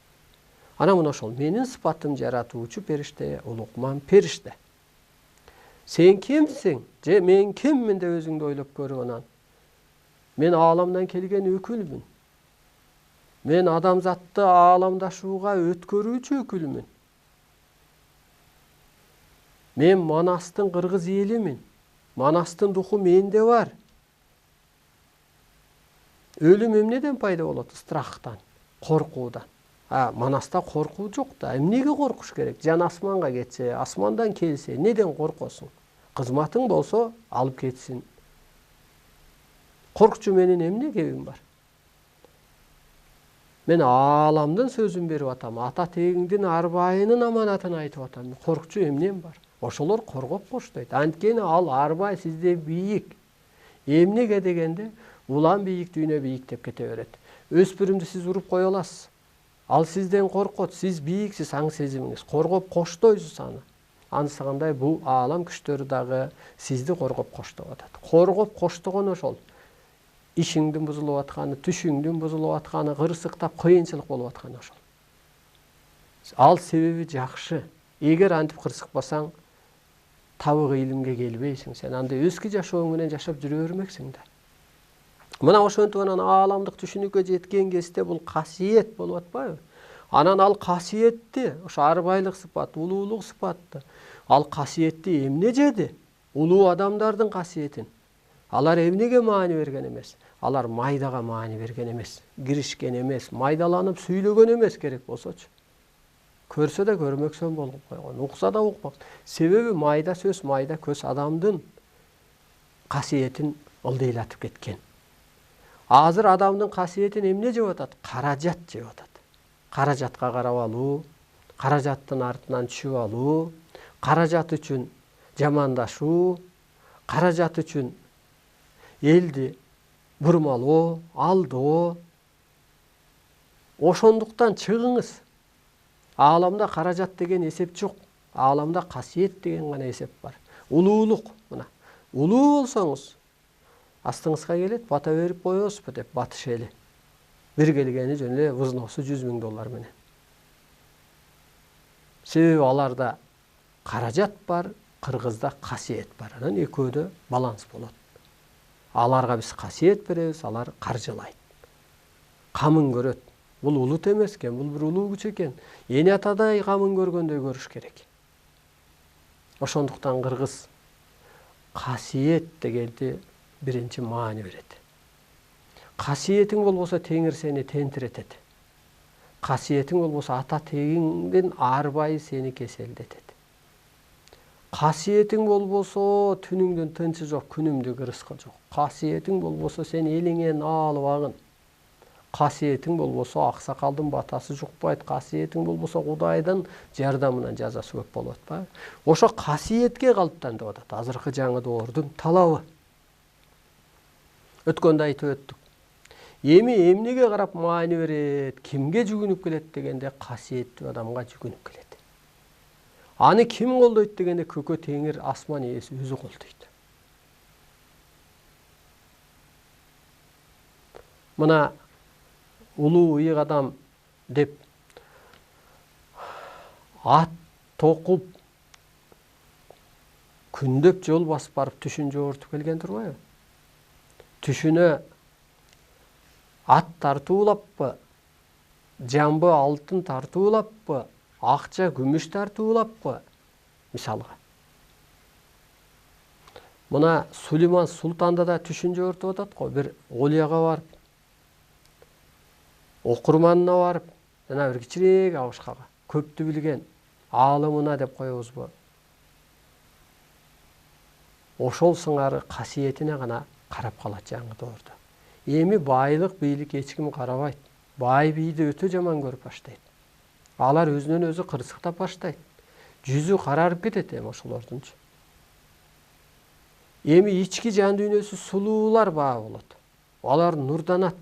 Анан мына ошол менин сыпатым жаратуучу периште, улукман периште. Сен кимсиң? Же мен киммин деп өзүңдү ойлоп көрүп анан. Мен ааламдан келген өкүлмүн. Мен адамзатты ааламдашууга өткөрүүчү өкүлмүн. Мен Манастын кыргыз элимин. Манастын духу менде бар. Өлүм эмнеден пайда болот? Страхтан, коркуудан. Манаста коркуу жок да. Эмнеге коркуш керек? Жан асманга кетсе, асмандан келсе, неден коркосуң? Кызматың болсо, алып кетсин. Коркчу менин эмне кебим бар? Мен ааламдын сөзүн берип атам. Ата тегиңдин арбайынын аманатын айтып атам. Коркчу эмнем бар? Ошолор коргоп коштойт. Анткени ал арбай сизде бийик. Эмнеге дегенде, улам бийик, дүйнө бийик деп кете берет. Өспүрүмдү сиз уруп кое аласыз. Ал сизден коркот, сиз бийиксиз, аң сезимиңиз. Коргоп коштойсуз аны. Анысыгандай бул аалам күчтөрү дагы сизди коргоп коштоп атат. Коргоп коштогон ошол. Ишиңдин бузулуп атканы, түшүңдүн бузулуп атканы, кырсыктап кыйынчылык болуп атканы ошол. Ал себеби жакшы. Эгер антип кырсыкпасаң, табык илимге келбейсиң. Сен андай өскү жашооң менен жашап жүрө бермексиң да. Мына ошентип анан ааламдык түшүнүккө жеткен кезде бул касиет болуп атпайбы? Анан ал касиетти, ошо арбайлык сыпат, улуулук сыпатты. Ал касиетти эмне жеди? Улуу адамдардын касиетин. Алар эмнеге маани берген эмес? Алар майдага маани берген эмес, киришкен эмес, майдаланып сүйлөгөн эмес керек болсочу. Көрсө да көрмөксөн болуп койгон, укса да укпак. Себеби майда сөз, майда көз адамдын касиетин ылдыйлатып кеткен. Азыр адамдын касиетин эмне жеп атат? Каражат жеп атат. Каражатка карап алуу, каражаттын артынан түшүп алуу, каражат үчүн жамандашуу, каражат үчүн элди бурмалоо, алдоо. Ошондуктан чыгыңыз. Ааламда каражат деген эсеп жок. Ааламда касиет деген гана эсеп бар. Улуулук, мына. Улуу болсоңуз, астыңызга келет, бата берип коесузбу деп батыш эли. Бир келгени жөн эле взносу $100,000 менен. Себеби аларда каражат бар, кыргызда касиет бар. Анан экөөдө баланс болот. Аларга биз касиет беребиз, алар каржылайт. Камын көрөт. Бул улут эмес экен, бул бир улуу күч экен. Эне атадай камын көргөндөй көрүш керек. Ошондуктан кыргыз касиет дегенди биринчи маани берет. Касиетиң болбосо Теңир сени тентиретет. Касиетиң болбосо ата тегиңдин арбайы сени кеселдетет. Касиетиң болбосо түнүңдүн тынчы жок, күнүмдү кырсыкы жок. Касиетиң болбосо сен элиңен аалыбагын. Касиетиң болбосо аксакалдын батасы жукпайт. Касиетиң болбосо Кудайдын жардамынан жазасы көп болот атпайбы? Ошо касиетке калыптан деп атат. Азыркы жаңы доордун талабы. Өткөндө айтып өттүк. Эми эмнеге карап маани берет, кимге жүгүнүп келет дегенде касиеттүү адамга жүгүнүп келет. Аны ким колдойт дегенде көкө Теңир асман ээси өзү колдойт. Мына улуу ыйык адам деп ат токуп күндөп жол басып барып түшүн жогортуп келген турбайбы? Түшүнө ат тартуулаппы, жамбы алтын тартуулаппы, акча күмүш тартуулап го мисалга. Мына Сулейман Султанда да түшүнчө өртүп атат го. Бир олияга барып, окурманына барып, жана бир кичирээк абышкага, көптү билген аалымына деп коебузбу. Ошол сыңары касиетине гана карап калат жаңы доордо. Эми байлык, бийлик эч ким карабайт. Бай бийди өтө жаман көрүп баштайт. Алар өзүнөн өзү кырсыктап баштайт. Жүзү карарып кетет эми ошолордунчу. Эми ички жан дүйнөсү сулуулар баа болот. Алар нурданат.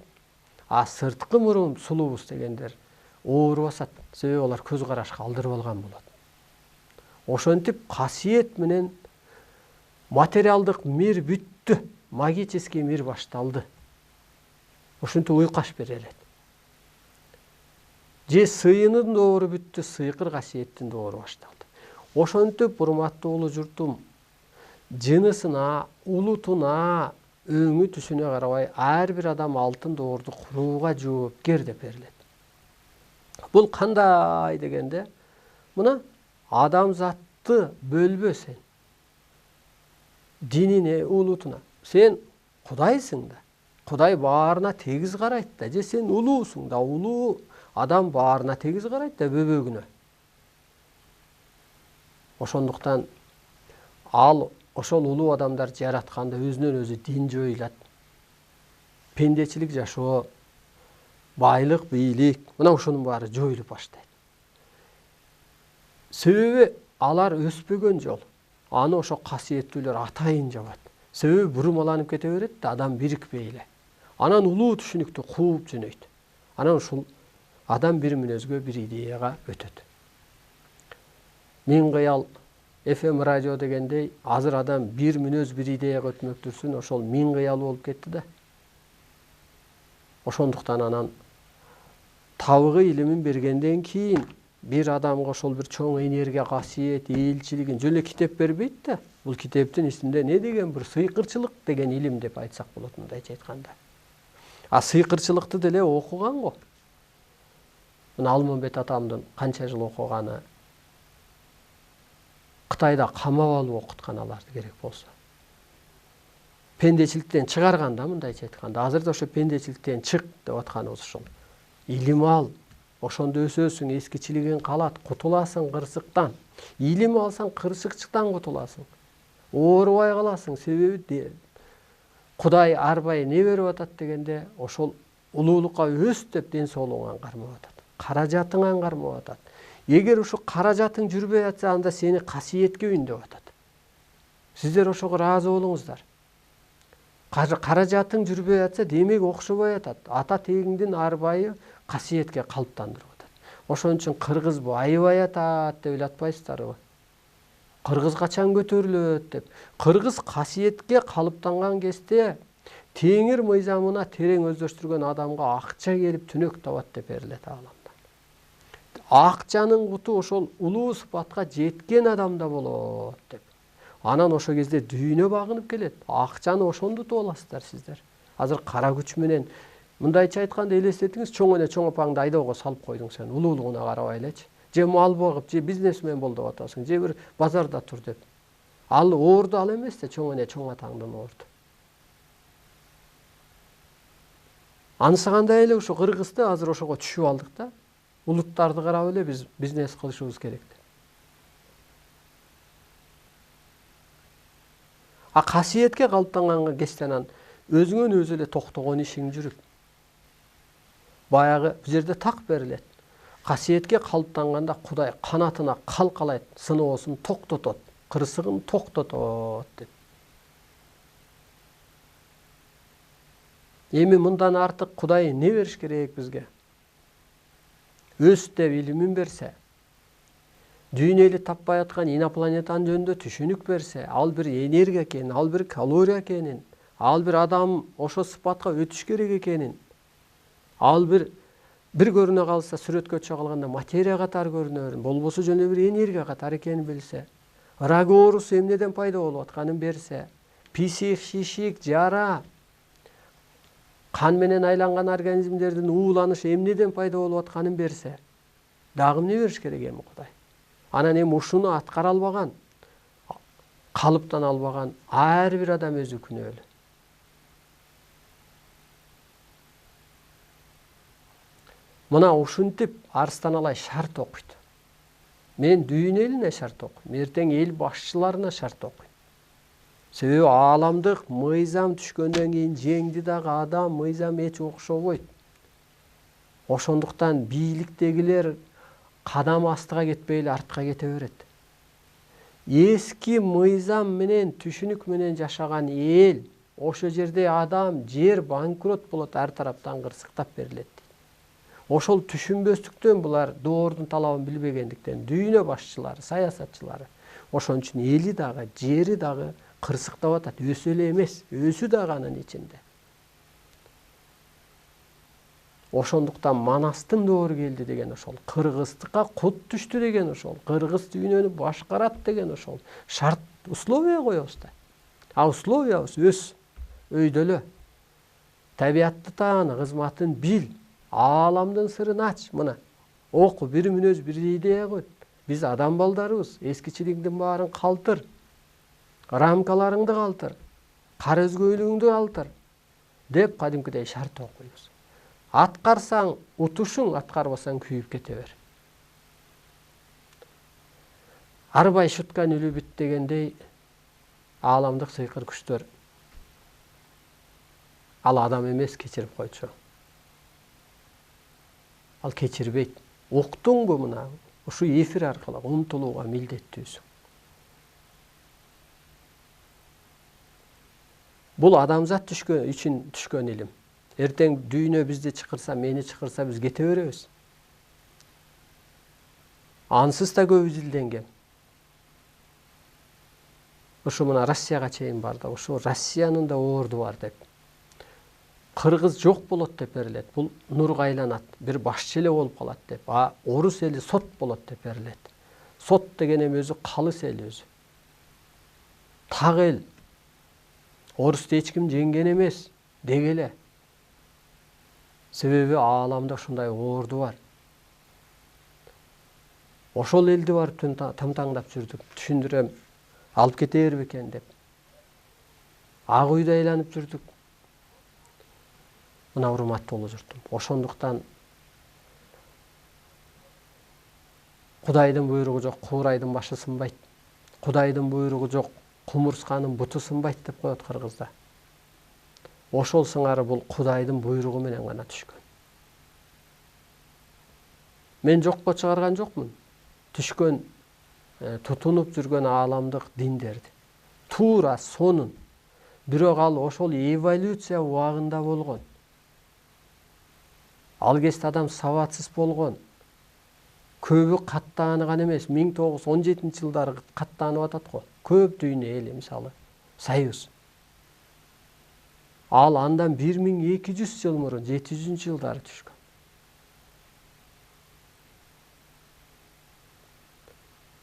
А сырткы мурун сулуубуз дегендер оор басат. Себеби алар көз карашка алдырып алган болот. Ошентип касиет менен материалдык мир бүттү, магический мир башталды. Ошентип уйкаш бере элет. Же сыйынын доору бүттү, сыйкыр касиеттин доору башталды. Ошентип урматтуу улуу журтум, жынысына, улутуна, өңү түсүнө карабай ар бир адам алтын доорду курууга жоопкер деп берилет. Бул кандай дегенде, мына адамзатты бөлбө сен. Динине, улутуна. Сен Кудайсың да. Кудай баарына тегиз карайт да. Же сен улуусуң да, улуу адам баарына тегиз карайт да, бөбөгүнө. Ошондуктан ошол улуу адамдар жаратканда өзүнөн өзү дин жоюлат. Пендечилик жашоо, байлык, бийлик, мына ошонун баары жоюлуп баштайт. Себеби алар өспөгөн жол. Аны ошо касиеттүүлөр атайын жабат. Себеби бурмаланып кете берет да, адам бирикпей эле. Анан улуу түшүнүктү кууп жөнөйт. Анан ушул адам бир мүнөзгө, бир идеяга өтөт. Миң кыял FM радио дегендей, азыр адам бир мүнөз, бир идеяга өтмөктүрсүн, ошол миң кыял болуп кетти да. Ошондуктан анан табыгы илимин бергенден кийин бир адамга ошол бир чоң энергия, касиет, элчилигин жөн эле китеп бербейт да. Бул китептин ичинде не деген бир сыйкырчылык деген илим деп айтсак болот, мындайча айтканда. А сыйкырчылыкты деле окуган го. Мына Алмамбет атамдын канча жыл окуганы, Кытайда камап алып окуткан аларды керек болсо. Пендечиликтен чыгарган да, мындайча айтканда. Азыр да ошо пендечиликтен чык деп атканыбыз ошол. Илим ал, ошондо өсөсүң, эскичилигиң калат, кутуласың кырсыктан. Илим алсаң кырсыкчыктан кутуласың. Оорубай каласың, себеби Кудай арбай не берип атат дегенде, ошол улуулукка өс деп ден соолугуңан кармап атат. Каражатыңан кармап атат. Эгер ушу каражатың жүрбөй атса, анда сени касиетке үндөп атат. Сиздер ошого ыраазы болуңуздар. Каражатың жүрбөй атса, демек окшобой атат. Ата тегиңдин арбайы касиетке калыптандырып атат. Ошон үчүн кыргыз айбай атат деп ыйлатпайсыздарбы? Кыргыз качан көтөрүлөт деп. Кыргыз касиетке калыптанган кезде теңир мыйзамына терең өздөштүргөн адамга акча келип түнөк табат деп берилет ааламда. Акчанын куту ошол улуу сыпатка жеткен адамда болот деп. Анан ошол кезде дүйнө багынып келет. Акчаны ошондо утуп аласыздар сиздер. Азыр кара күч менен мындайча айтканда элестетиңиз, чоң эне чоң апаңды айдоого салып койдуң сен, улуулугуна карабай элечи. Же мал багып, же бизнесмен бол деп атасың, же бир базарда тур деп. Ал оорду ал эмес да, чоң эне чоң атаңдын оорду. Ансагандай эле ушу Кыргызды азыр ошого түшүп алдык да. Улуттарды карап эле биз бизнес кылышыбыз керек. А касиетке калыптанган кестен өзүңөн өзү эле токтогон ишиң жүрүп. Баягы бул жерде так берилет. Касиетке калыптанганда Кудай канатына калкалайт, сыноосун токтотот, кырсыгын токтотот деп. Эми мындан артык Кудай не бериш керек бизге? Өс деп илимин берсе, дүйнө эли таппай аткан инопланетанын жөнүндө түшүнүк берсе, ал бир энергия экенин, ал бир калория экенин, ал бир адам ошо сыпатка өтүш керек экенин, ал бир көрүнө калса сүрөткө түшө калганда материя катары көрүнөрүн, болбосо жөн эле бир энергия катары экенин билсе, рак оорусу эмнеден пайда болуп атканын берсе, писих, шишик, жара, кан менен айланган организмдердин ууланышы эмнеден пайда болуп атканын берсе, дагы эмне бериш керек эми Кудай? Анан эми ушуну аткара албаган, калыптан албаган ар бир адам өзү күнөөлүү. Мына ушинтип арыстан алай шарт окуйт. Мен дүйнө элине шарт окуйм, эртең эл башчыларына шарт окуйм. Себеби ааламдык мыйзам түшкөндөн кийин жеңди дагы адам мыйзам эч окшобойт. Ошондуктан бийликтегилер кадам астыга кетпей эле артка кете берет. Эски мыйзам менен түшүнүк менен жашаган эл, ошо жерде адам, жер банкрот болот, ар тараптан кырсыктап берилет. Ошол түшүнбөстүктөн булар доордун талабын билбегендиктен дүйнө башчылары, саясатчылары ошон үчүн эли дагы, жери дагы кырсыктап атат. Өсө эле эмес, өсү дагы анын ичинде. Ошондуктан Манастын доору келди деген ошол, кыргыздыкка кут түштү деген ошол, кыргыз дүйнөнү башкарат деген ошол. Шарт, условия коебуз да. А условиябыз өс, өйдөлө. Табиятты тааны, кызматын бил, ааламдын сырын ач. Мына оку, бир мүнөз, бир идея койт. Биз адам балдарыбыз, эскичилигиңдин баарын калтыр. Рамкаларыңды калтыр. Кара өзгөйлүгүңдү калтыр деп кадимкидей шарт окуйбуз. Аткарсаң утушуң, аткарбасаң күйүп кете бер. Арбай шуткан үлү бүт дегендей ааламдык сыйкыр күчтөр ал адам эмес кечирип койчу. Ал кечирбейт. Уктуңбу мына? Ушу эфир аркылуу умтулууга милдеттүүсүң. Бул адамзат үчүн түшкөн илим. Эртең дүйнө бизди чыкырса, мени чыкырса биз кете беребиз. Ансыз да көп изилденгем. Ушу мына Россияга чейин барды. Ушу Россиянын да орду бар деп. Кыргыз жок болот деп берилет. Бул нурга айланат. Бир башчы эле болуп калат деп. А орус эли сот болот деп берилет. Сот деген эми өзү калыс эл өзү. Так эл. Орусту эч ким жеңген эмес дегеле. Себеби ааламда ушундай орду бар. Ошол элди барып тамтаңдап жүрдүк. Түшүндүрөм, алып кете бербекен деп. Ак үйдө айланып жүрдүк. Мына урматтуу журтум. Ошондуктан Кудайдын буйругу жок, куурайдын башы сынбайт. Кудайдын буйругу жок, кумурсканын буту сынбайт деп коет кыргызда. Ошол сыңары бул Кудайдын буйругу менен гана түшкөн. Мен жокко чыгарган жокмун. Түшкөн, тутунуп жүргөн ааламдык диндерди. Туура сонун. Бирок ал ошол эволюция убагында болгон. Ал кезде адам сабатсыз болгон. Көбү каттаанган эмес. 1917-жылдары каттанып атат го. Көп дүйнө эли, мисалы, Союз. Ал андан 1200 жыл мурун, 700-жылдары түшкөн.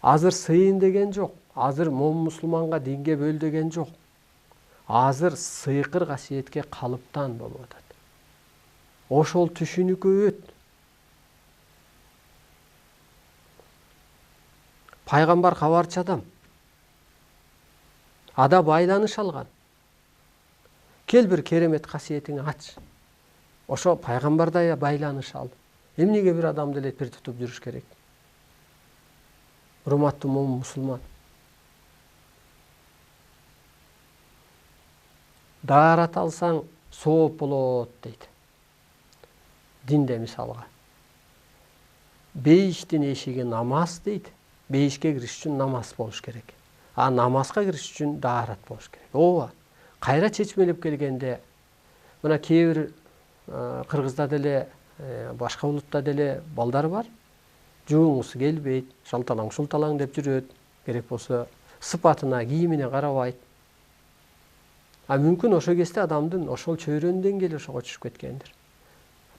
Азыр сыйын деген жок. Азыр мусулманга динге бөл деген жок. Азыр сыйкыр касиетке калыптан болуп атат. Ошол түшүнүккө өт. Пайгамбар кабарчы адам. Ада байланыш алган. Кел бир керемет касиетиңи ач. Ошо пайгамбардай байланыш ал. Эмнеге бир адамды эле пир тутуп жүрүш керек? Урматтуу мусулман. Даарат алсаң сооп болот дейт. Динде мисалга. Бейиштин эшиги намаз дейт. Бейишке кириш үчүн намаз болуш керек. А намазга кириш үчүн даарат болуш керек. Ооба. Кайра чечмелеп келгенде мына кээ бир кыргызда деле, башка улутта деле балдар бар. Жууңусу келбейт, шалталаң деп жүрөт. Керек болсо сыпатына, кийимине карабайт. А мүмкүн ошол кезде адамдын ошол чөйрөнүн деңгээли ошого түшүп кеткендир.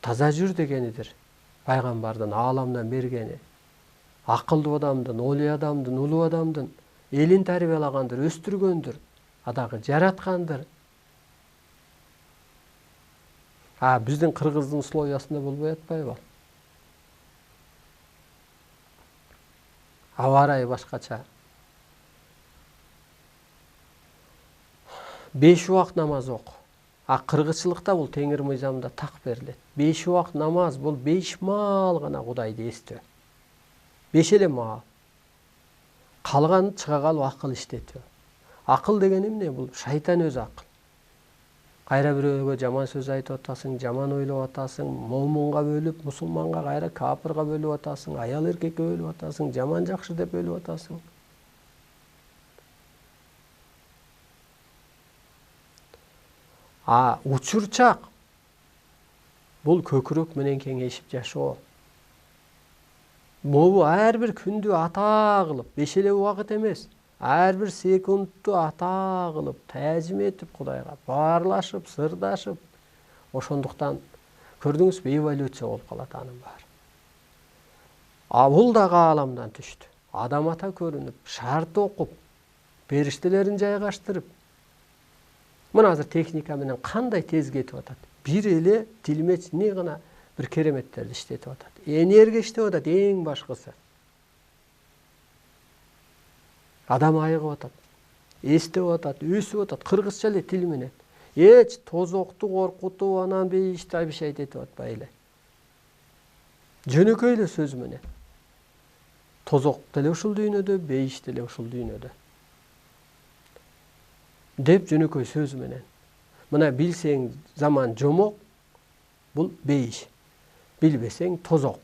Таза жүр дегенидир. Пайгамбардын ааламдан бергени. Акылдуу адамдын, олий адамдын, улуу адамдын элин тарбиялагандыр, өстүргөндүр, адагы жараткандыр. Биздин кыргыздын условиясында болбой атпайбы? аба ырайы башкача. 5 убакыт намаз оку. Кыргызчылыкта бул Теңир мыйзамда так берилет. 5 убакыт намаз бул 5 маал гана Кудайды эстөө. 5 эле маал. Калган чыга калып акыл иштетүү. Акыл деген эмне? Бул шайтан өзү акыл. Кайра бирөөгө жаман сөз айтып атасың, жаман ойлоп атасың, момунга бөлүп, мусулманга кайра капырга бөлүп атасың, аял эркекке бөлүп атасың, жаман жакшы деп бөлүп атасың. Учурчак бул көкүрөк менен кеңешип жашоо. Могу ар бир күндү ата кылып, 5 эле убакыт эмес, ар бир секундту ата кылып, таазим этип Кудайга баарлашып, сырдашып, ошондуктан көрдүңүзбү, эволюция болуп калат анын баары. Бул дагы ааламдан түштү. Адам ата көрүнүп, шарт окуп, периштелерин жайгаштырып. Мына азыр техника менен кандай тез кетип атат. Бир эле тилмечни гана бир кереметтерди иштетип атат. Энерге иштеп атат эң башкысы. Адам айыгып атат, эстеп атат, өсүп атат, кыргызча эле тил менен. Эч тозокту коркутуп, анан бейишт этип атпай эле. Жөнөкөй эле сөз менен. Тозок деле ушул дүйнөдө, бейиш деле ушул дүйнөдө. Деп жөнөкөй сөз менен. Мына билсең заман жомок, бул бейиш. Билбесең тозок.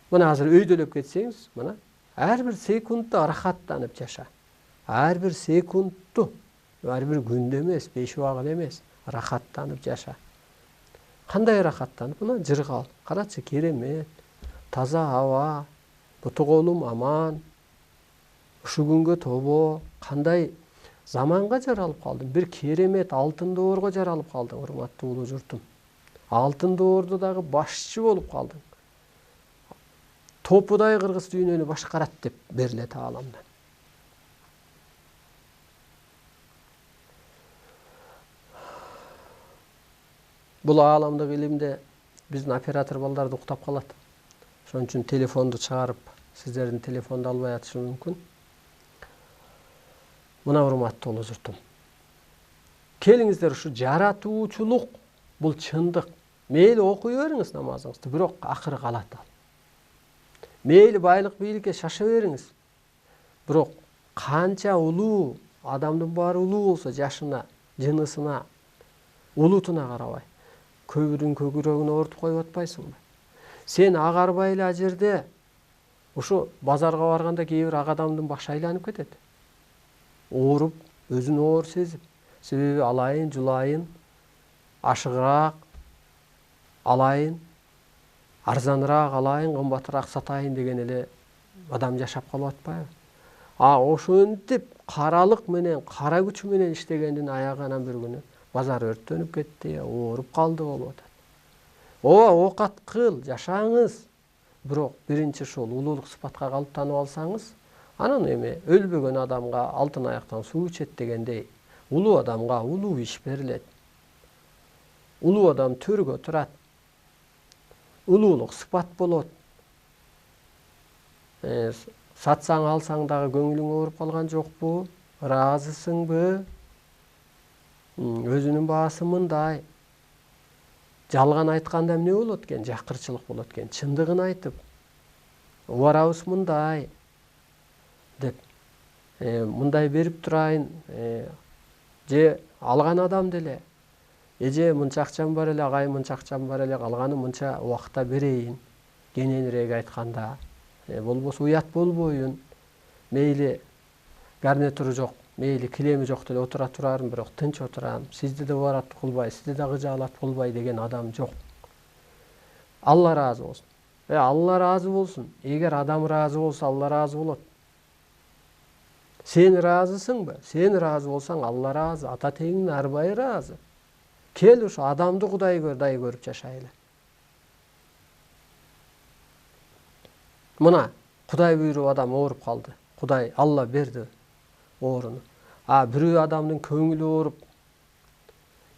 Мына азыр өйдөлөп кетсеңиз, мына ар бир секундта рахаттанып жаша. Ар бир секундту, ар бир күндө эмес, 5 убакыт эмес, рахаттанып жаша. Кандай рахаттанып? Мына жыргал, карачы, керемет, таза аба, буту колум аман. Ушу күнгө тобо, кандай заманга жаралып калдым. Бир керемет алтын доорго жаралып калдым, урматтуу улуу журтум. Алтын доордо дагы башчы болуп калдың. Топудай кыргыз дүйнөнү башкарат деп берилет ааламдан. Бул ааламдык илимде биздин оператор балдарды уктап калат. Ошон үчүн телефонду чыгарып, сиздердин телефонду албай атышы мүмкүн. Мына урматтуу улуу журтум. Келиңиздер, ушу жаратуучулук бул чындык. Мейли окуй бериңиз намазыңызды, бирок акыры калат ал. Мейли байлык бийликке шаша бериңиз. Бирок канча улуу, адамдын баары улуу болсо, жашына, жынысына, улутуна карабай, көбүрүн көгүрөгүн оорутуп коюп атпайсыңбы? Сен агарбай эле жерде ушу базарга барганда кээ бир ак адамдын башы айланып кетет. Ооруп, өзүн оор сезип, себеби алайын, жулайын, ашыгыраак алайын, арзаныраак алайын, кымбатыраак сатайын деген эле адам жашап калып атпайбы? Ошентип каралык менен, кара күч менен иштегендин аягы анан бир күнү базар өрттөнүп кетти, ооруп калды болуп атат. Оокат кыл, жашаңыз. Бирок биринчи ушул улуулук сыпатка калыптанып алсаңыз, анан эми өлбөгөн адамга алтын аяктан суу ичет дегендей, улуу адамга улуу иш берилет. Улуу адам төргө турат. Улуулук сыпат болот. Сатсаң алсаң дагы көңүлүң ооруп калган жокпу? Ыраазысыңбы? Өзүнүн баасы мындай. Жалган айтканда эмне болот экен? Жакырчылык болот экен. Чындыгын айтып, убарабыз мындай деп, мындай берип турайын, же алган адам деле, эже мынча акчам бар эле, агай мынча акчам бар эле, калганы мынча убакта берейин, кененирээк айтканда, болбосо уят болбоюн, мейли гарнитуру жок, мейли килеми жок деле отура турарым, бирок тынч отурам, сизди да убарат кылбай, сизди да кыжаалат кылбай деген адам жок. Алла ыраазы болсун. Алла ыраазы болсун. Эгер адам ыраазы болсо, Алла ыраазы болот. Сен ыраазысыңбы? Сен ыраазы болсаң, Алла ыраазы, ата теңиң арбай ыраазы. Кел ушу адамды Кудай көрүп жашайлы. Мына Кудай буйруп адам ооруп калды. Кудай, Алла берди ооруну. Бирөө адамдын көңүлү ооруп,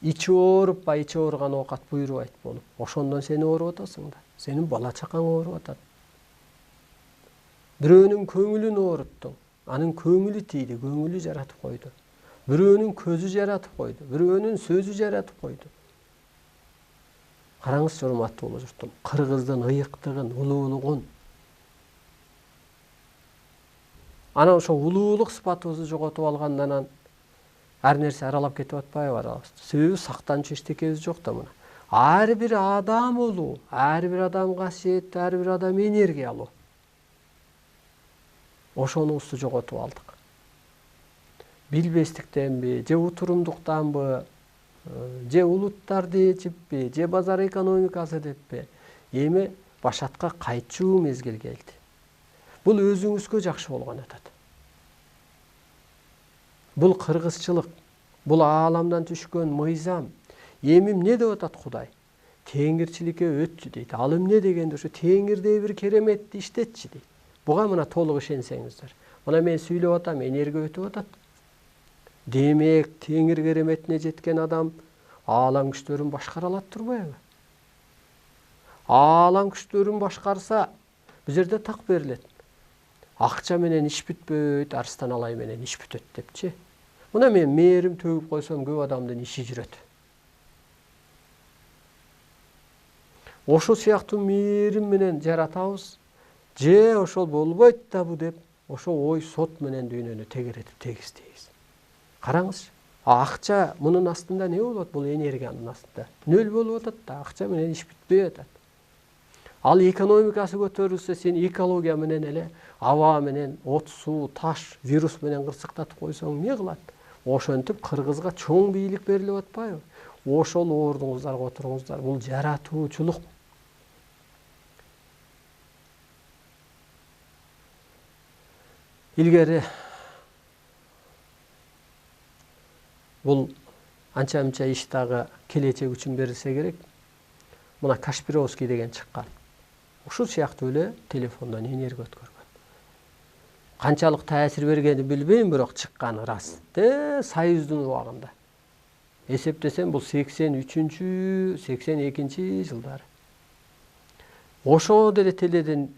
ичи ооруп, ичи ооруган оокат буйрубайт болуп. Ошондон сен ооруп атасың да. Сенин бала чакаң ооруп атат. Бирөөнүн көңүлүн ооруттуң. Анын көңүлү тийди, көңүлү жаратып койду. Бирөөнүн көзү жаратып койду, бирөөнүн сөзү жаратып койду. Караңызчы урматтуу улуу журтум, кыргыздын ыйыктыгын, улуулугун. Анан ошо улуулук сыпатыбызды жоготуп алгандан анан ар нерсе аралап кетип атпайбы арабызды. Себеби сактанчу эчтекебиз жок да мына. Ар бир адам улуу, ар бир адам касиеттүү, ар бир адам энергиялуу. Ошонубузду жоготуп алдык. Билбестиктенби, же утурумдуктанбы, же улуттарды эчиппи, же базар экономикасы деппи, эми башатка кайтчу мезгил келди. Бул өзүңүзгө жакшы болгон атат. Бул кыргызчылык, бул ааламдан түшкөн мыйзам. Эми эмне деп атат Кудай? Теңирчиликке өтчү дейт. Ал эмне дегенде ошо теңирдей бир кереметти иштетчи дейт. Буга мына толук ишенсеңиздер. Мына мен сүйлөп атам, энергия өтүп атат. Демек, теңир кереметине жеткен адам аалам күчтөрүн башкара алат турбайбы? Аалам күчтөрүн башкарса, бул жерде так берилет. Акча менен иш бүтпөйт, арстан алай менен иш бүтөт депчи. Мына мен мээрим төгүп койсом көп адамдын иши жүрөт. Ошол сыяктуу мээрим менен жаратабыз, же ошол болбойт да бу деп, ошол ой сот менен дүйнөнү тегеретип тегистейбиз. Караңызчы, акча мунун астында не болот? Бул энергиянын астында. Нөл болуп атат да, акча менен иш бүтпөй атат. Ал экономикасы көтөрүлсө, сен экология менен эле, аба менен, от, суу, таш, вирус менен кырсыктатып койсоң эмне кылат? Ошентип кыргызга чоң бийлик берилип атпайбы? Ошол ордуңуздарга отуруңуздар. Бул жаратуучулук. Илгери бул анча-мынча иш дагы келечек үчүн берилсе керек. Мына Кашпировский деген чыккан. Ушул сыяктуу эле телефондон энергия өткөргөн. Канчалык таасир бергенин билбейм, бирок чыкканы рас. Союздун убагында. Эсептесем бул 83-82 жылдары. Ошо деле теледен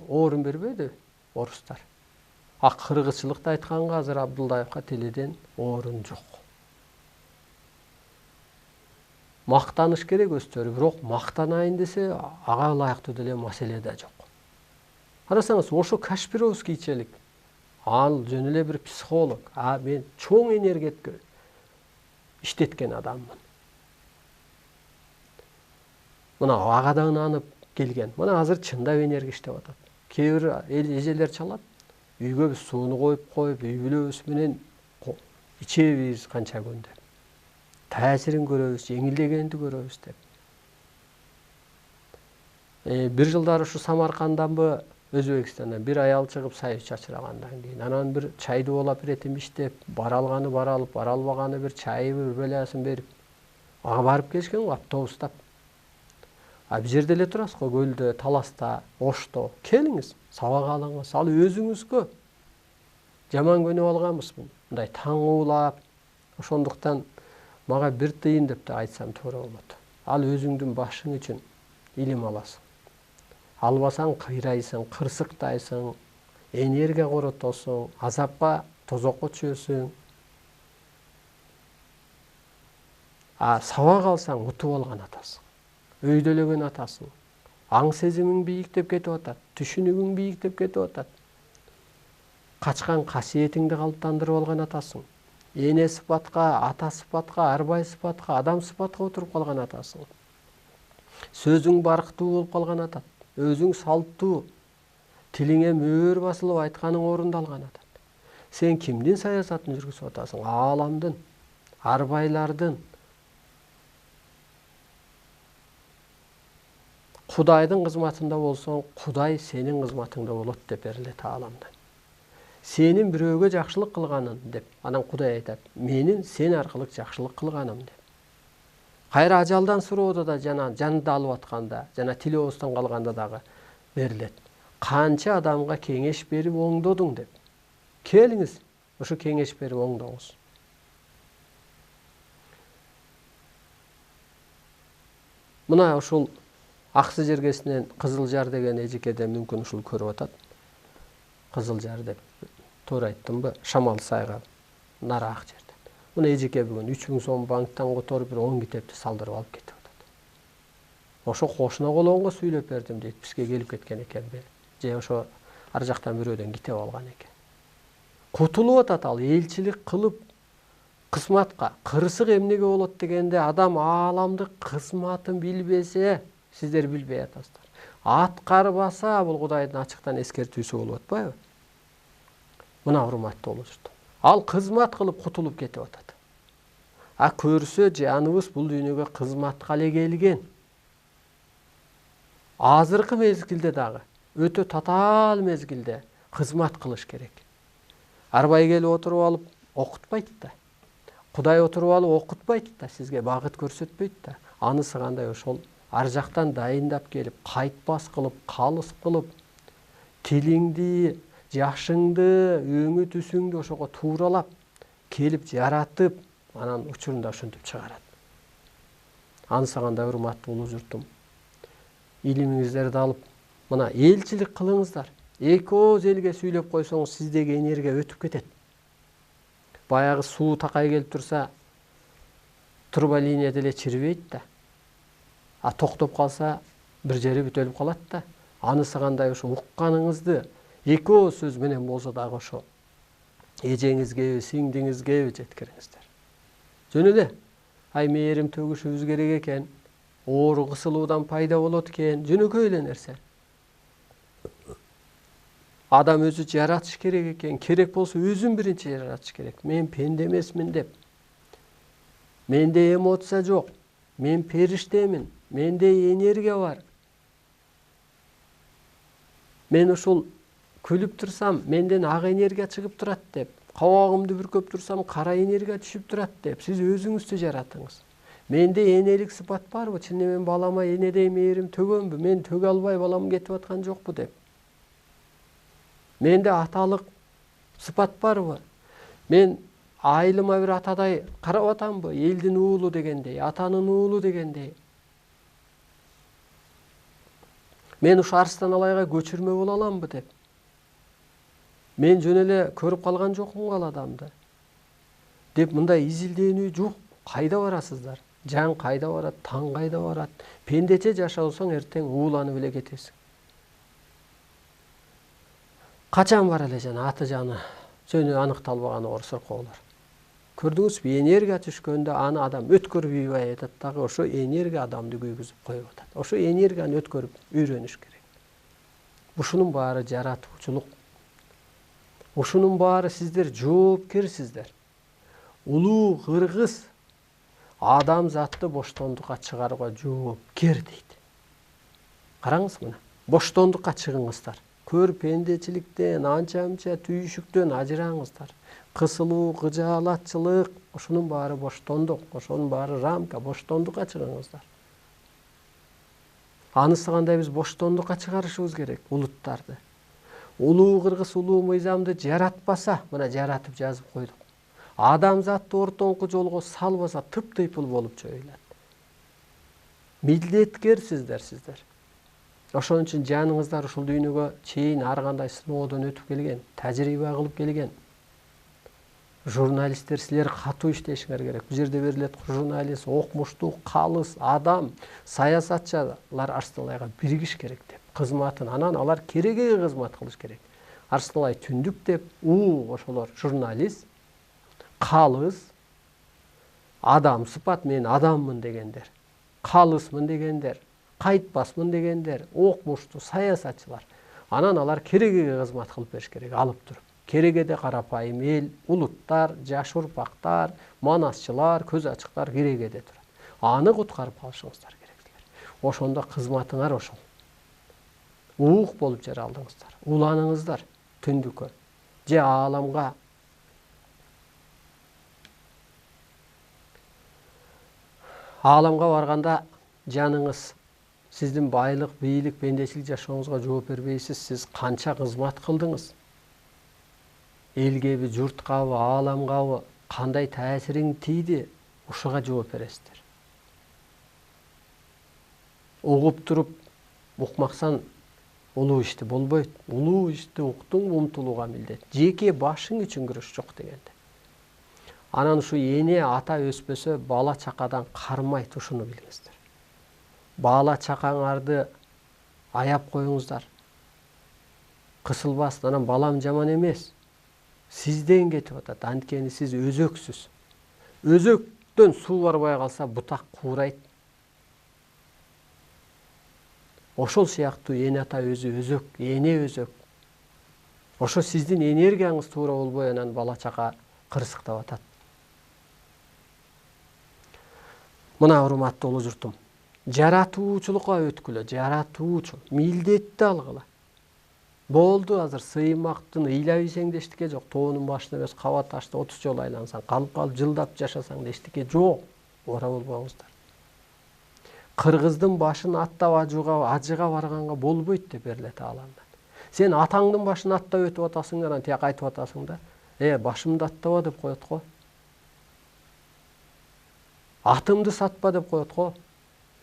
орун бербейди орустар. А кыргызчылыкты айтканга азыр Абдуллаевка теледен орун жок. Мактаныш керек өздөрү, бирок мактанайын десе ага ылайыктуу деле маселе да жок. Карасаңыз, ошо Кашпировскийчелик, ал жөн эле бир психолог, мен чоң энергетке иштеткен адаммын. Мына агадан анып келген. Мына азыр чындап энергия иштеп атат. Кээ бир эжелер чалат. Үйгө биз сууну коюп, үй бүлөбүз менен ичебиз канча күн деп. Таасирин көрөбүз, жеңилдегенди көрөбүз деп. Бир жылдары ушу Самарканданбы, Өзбекстандан бир аял чыгып саюз чачырагандан кийин, анан бир чай дубалап беретим иштеп, бара алганы бара алып, бара албаганы бир чайыбы, бир беласын берип, ага барып келишкен го автобустап. Бир жерде эле турасыз го, көлдө, таласта, Ошто. Келиңиз, сабак алыңыз, ал өзүңүзгө. Жаман көнүп алганбызбы? Мындай таң уулап, ошондуктан мага бир тыйын деп да айтсам туура болот. Ал өзүңдүн башың үчүн илим аласың. Албасаң кыйрайсың, кырсыктайсың, энергия коротосуң, азапка, тозокко түшөсүң. Сабак алсаң утуп алган атасың. Өйдөлөгөн атасың. Аң сезимиң бийиктеп кетип атат, түшүнүгүң бийиктеп кетип атат. Качкан касиетиңди калыптандырып алган атасың. Эне сыпатка, ата сыпатка, арбай сыпатка, адам сыпатка отуруп калган атасың. Сөзүң барктуу болуп калган атат. Өзүң салттуу. Тилиңе мөөр басылып айтканың орундалган атат. Сен кимдин саясатын жүргүзүп атасың? Ааламдын, арбайлардын. Кудайдын кызматында болсоң, Кудай сенин кызматыңда болот деп берилет ааламдан. Сенин бирөөгө жакшылык кылганың деп, анан Кудай айтат, менин сен аркылуу жакшылык кылганым деп. Кайра ажалдан суроодо да жана жанды алып атканда, жана тили оозтон калганда дагы берилет. Канча адамга кеңеш берип оңдодуң деп. Келиңиз, ушу кеңеш берип оңдоңуз. Мына ушул Аксы жергесинен Кызылжар деген эжекеде мүмкүн ушул көрүп атат. Кызылжар деп туура айттымбы, Шамал сайга нараак жерде. Мына эжеке бүгүн 3000 сом банктан которуп бир 10 китепти салдырып алып кетип атат. Ошо кошуна колонго сүйлөп бердим дейт, бизге келип кеткен экенби? Же ошо ар жактан бирөөдөн китеп алган экен. Кутулуп атат ал, элчилик кылып кызматка. Кырсык эмнеге болот дегенде, адам ааламдык кызматын билбесе, сиздер билбей атасыздар. Аткарбаса, бул Кудайдын ачыктан эскертүүсү болуп атпайбы? Мына урматтуу болуп журт. Ал кызмат кылып кутулуп кетип атат. А көрсө жаныбыз бул дүйнөгө кызматка эле келген. Азыркы мезгилде дагы өтө татаал мезгилде кызмат кылыш керек. Арбай келип отуруп алып окутпайт да. Кудай отуруп алып окутпайт да, сизге багыт көрсөтпөйт да. Анысы кандай ошол ар жактан дайындап келип, кайтпас кылып, калыс кылып, тилиңди, жашыңды, өңү түсүңдү ошого тууралап келип жаратып, анан учурунда ошентип чыгарат. Анысы кандай урматтуу улуу журтум. Илимиңиздерди алып, мына элчилик кылыңыздар. Эки ооз элге сүйлөп койсоңуз, сиздеги энергия өтүп кетет. Баягы суу такай келип турса, турболиния деле чирибейт да. А токтоп калса, бир жери бүтөлүп калат да. Анысы кандай ошо укканыңызды эки ооз сөз менен болсо дагы ошо эжеңизге, сиңдиңизге жеткириңиздер. Жөн эле, ай мээрим төгүшүбүз керек экен, оору кысылуудан пайда болот экен, жөнөкөй эле нерсе. Адам өзү жаратыш керек экен, керек болсо өзүн биринчи жаратыш керек. Мен пенде эмесмин деп. Менде эмоция жок. Мен периштемин. Менде энергия бар. Мен ушул күлүп турсам, менден ак энергия чыгып турат деп. Кабагымды бүркөп турсам, кара энергия түшүп турат деп. Сиз өзүңүздү жаратыңыз. Менде энелик сыпат барбы? Чынында мен балама энедей мээрим төгөмбү? Мен төгө албай балам кетип аткан жокпу деп. Менде аталык сыпат барбы? Мен айылыма бир атадай карап атамбы? Элдин уулу дегендей, атанын уулу дегендей. Мен ушу Арстан Алайга көчүрмө боло аламбы деп. Мен жөн эле көрүп калган жокмун ал адамды. Деп мындай изилдөөнү жок. Кайда барасыздар? Жан кайда барат? Таң кайда барат? Пендече жашасаң эртең ууланып эле кетесиң. Качан бар эле жана аты жаны жөнү аныкталбаган орсоркоолор. Көрдүңүзбү, энергия түшкөндө аны адам өткөрүп ийбай атат дагы, ошо энергия адамды күйгүзүп коюп атат. Ошо энергияны өткөрүп үйрөнүш керек. Ушунун баары жаратуучулук. Ушунун баары сиздер жоопкерсиздер. Улуу кыргыз адам затты боштондукка чыгарууга жоопкер дейт. Караңыз мына, боштондукка чыгыңыздар. Көр пендечиликтен, анча-мынча түйүшүктөн ажыраңыздар. Кысылуу, кыжаалатчылык, ошонун баары боштондук, ошонун баары рамка, боштондукка чыгыңыздар. Анысы кандай биз боштондукка чыгарышыбыз керек улуттарды. Улуу кыргыз улуу мыйзамды жаратпаса, мына жаратып жазып койдук. Адамзатты ортоңку жолго салбаса, тыптыйпыл болуп жоюлат. Милдеткерсиздер сиздер. Ошон үчүн жаныңыздар ушул дүйнөгө чейин ар кандай сыноодон өтүп келген, тажрыйба кылып келген. Журналисттер силер катуу иштешиңер керек. Бул жерде берилет журналист, окмуштуу, калыс адам, саясатчылар Арстан Алайга биригиш керек деп. Кызматын анан алар кереге кызмат кылыш керек. Арстан Алай түндүк деп, ошолор журналист, калыс, адам сыпат, мен адаммын дегендер, калысмын дегендер, кайтпасмын дегендер, окмуштуу саясатчылар. Анан алар керегеге кызмат кылып бериш керек, алып туруп. Керегеде карапайым эл, улуттар, жаш урпактар, манасчылар, көз ачыктар керегеде турат. Аны куткарып калышыңыздар керек. Ошондо кызматыңар ошол. Уук болуп жаралдыңыздар. Уланыңыздар түндүккө. Же ааламга. Ааламга барганда жаныңыз сиздин байлык, бийлик, пендечилик жашооңузга жооп бербейсиз. Сиз канча кызмат кылдыңыз? Элгеби, журткабы, ааламгабы кандай таасириң тийди? Ушуга жооп бересиздер. Угуп туруп, укмаксан улуу ишти болбойт. Улуу ишти уктуң, умтулууга милдет. Жеке башың үчүн күрөш жок дегенде. Анан ушу эне ата өспөсө бала чакадан кармайт, ушуну билиңиздер. Бала чакаңарды аяп коюңуздар. Кысылбасын. Анан балам жаман эмес. Сизден кетип атат. Анткени сиз өзөксүз. Өзөктөн суу барбай калса бутак куурайт. Ошол сыяктуу эне ата өзү өзөк, эне өзөк. Ошо сиздин энергияңыз туура болбой анан бала чака кырсыктап атат. Мына урматтуу улуу журтум, жаратуучулукка өткүлө, жаратуучу, милдетти алгыла. Болду, азыр сыймактын ыйлабыйсең да эчтеке жок. Тоонун башында эмес, каба ташта 30 жолу айлансаң, калып жылдап жашасаң да эчтеке жок. Ора болбоңуздар. Кыргыздын башын аттап ажыга барганга болбойт деп берилет Тааламдан. Сен атаңдын башын аттап өтүп атасың, анан тияк айтып атасың да, башымды аттаба деп коет го. Атымды сатпа деп коет го.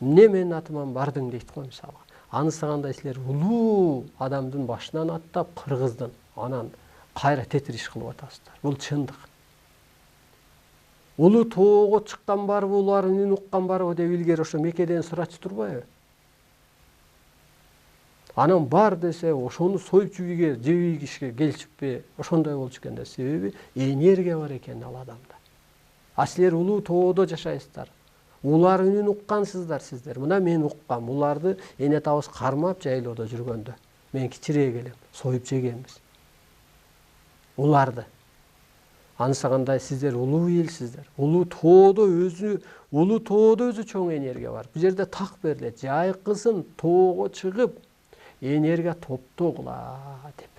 Эмне менин атыман бардың дейт го мисалга. Анысы кандай силер улуу адамдын башынан аттап кыргыздын, анан кайра тетириш кылып атасыздар. Бул чындык. Улуу тоого чыккан барбы, улардын үнүн уккан барбы деп илгери ошо Мекеден сурачы турбайбы? Анан бар десе, ошону союп жебийгишке келишиппи? Ошондой болчу экен да, себеби энергия бар экен ал адамда. А силер улуу тоодо жашайсыздар. Улар үнүн уккансыздар сиздер. Мына мен уккам, уларды эне атабыз кармап жайлоодо жүргөндө. Мен кичирээк элем, союп жегенбиз. Уларды. Анысы кандай сиздер улуу элсиздер. Улуу тоодо өзү чоң энергия бар. Бул жерде так берилет. Жайкысын тоого чыгып, энергия топтогула деп.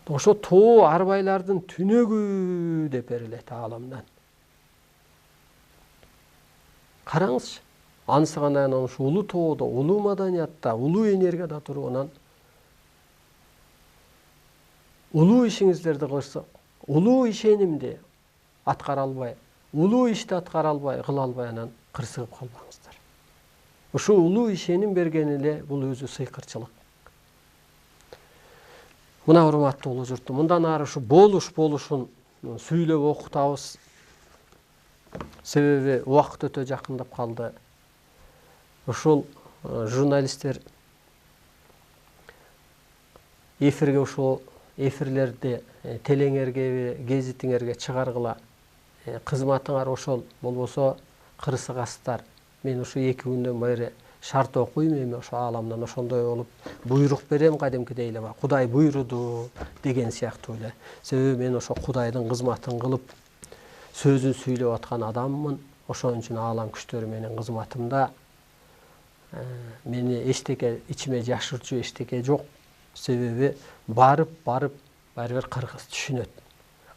Ошо тоо арбайлардын түнөгү деп берилет Тааламдан. Караңызчы. Анысы кандай анан ушу улуу тоодо, улуу маданиятта, улуу энергияда турганан улуу ишиңиздерди кылсак, улуу ишенимди аткара албай, улуу ишти аткара албай, кыла албай анан кырсыгып калбаңыздар. Ушу улуу ишеним берген эле бул өзү сыйкырчылык. Мына урматтуу улуу журтум, мындан ары ушу болушун сүйлөп окутабыз. Себеби убакыт өтө жакындап калды. Ушул журналисттер эфирге ушул эфирлерди телеңерге, гезитиңерге чыгаргыла. Кызматыңар ошол болбосо кырсыгасыздар. Мен ушу 2 күндөн бери шарт окуйм, эми ошо Ааламдан ошондой болуп буйрук берем кадимкидей эле. Кудай буйруду деген сыяктуу эле. Себеби мен ошо Кудайдын кызматын кылып сөзүн сүйлөп аткан адаммын. Ошон үчүн Аалам күчтөрү менин кызматымда. Мени эчтеке ичиме жашырчу эчтеке жок. Себеби барып бир кыргыз түшүнөт.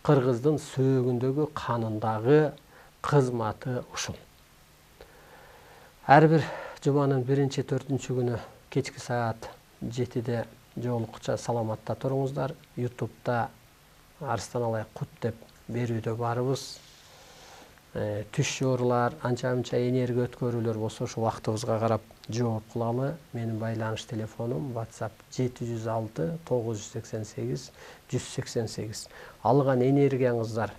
Кыргыздын сөөгүндөгү, канындагы кызматы ушул. Ар бир жуманын 1-4 күнү кечки саат 7-де жолукча саламатта туруңуздар. YouTube'да Арыстан Алай Кут деп берүүдө барыбыз. Түш жоорулар, анча-мынча энергия өткөрүүлөр болсо ошо убактыбызга карап жооп кылалы. Менин байланыш телефонум WhatsApp 706 988 188. Алган энергияңыздар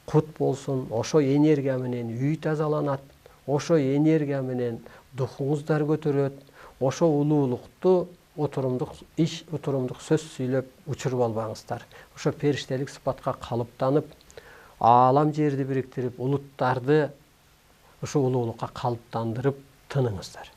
кут болсун. Ошо энергия менен үй тазаланат. Ошо энергия менен духуңуздар көтөрөт. Ошо улуулукту отурумдук сөз сүйлөп учуруп албаңыздар. Ошо периштелик сыпатка калыптанып, Аалам жерди бириктирип, улуттарды ошо улуулукка калыптандырып тыныңыздар.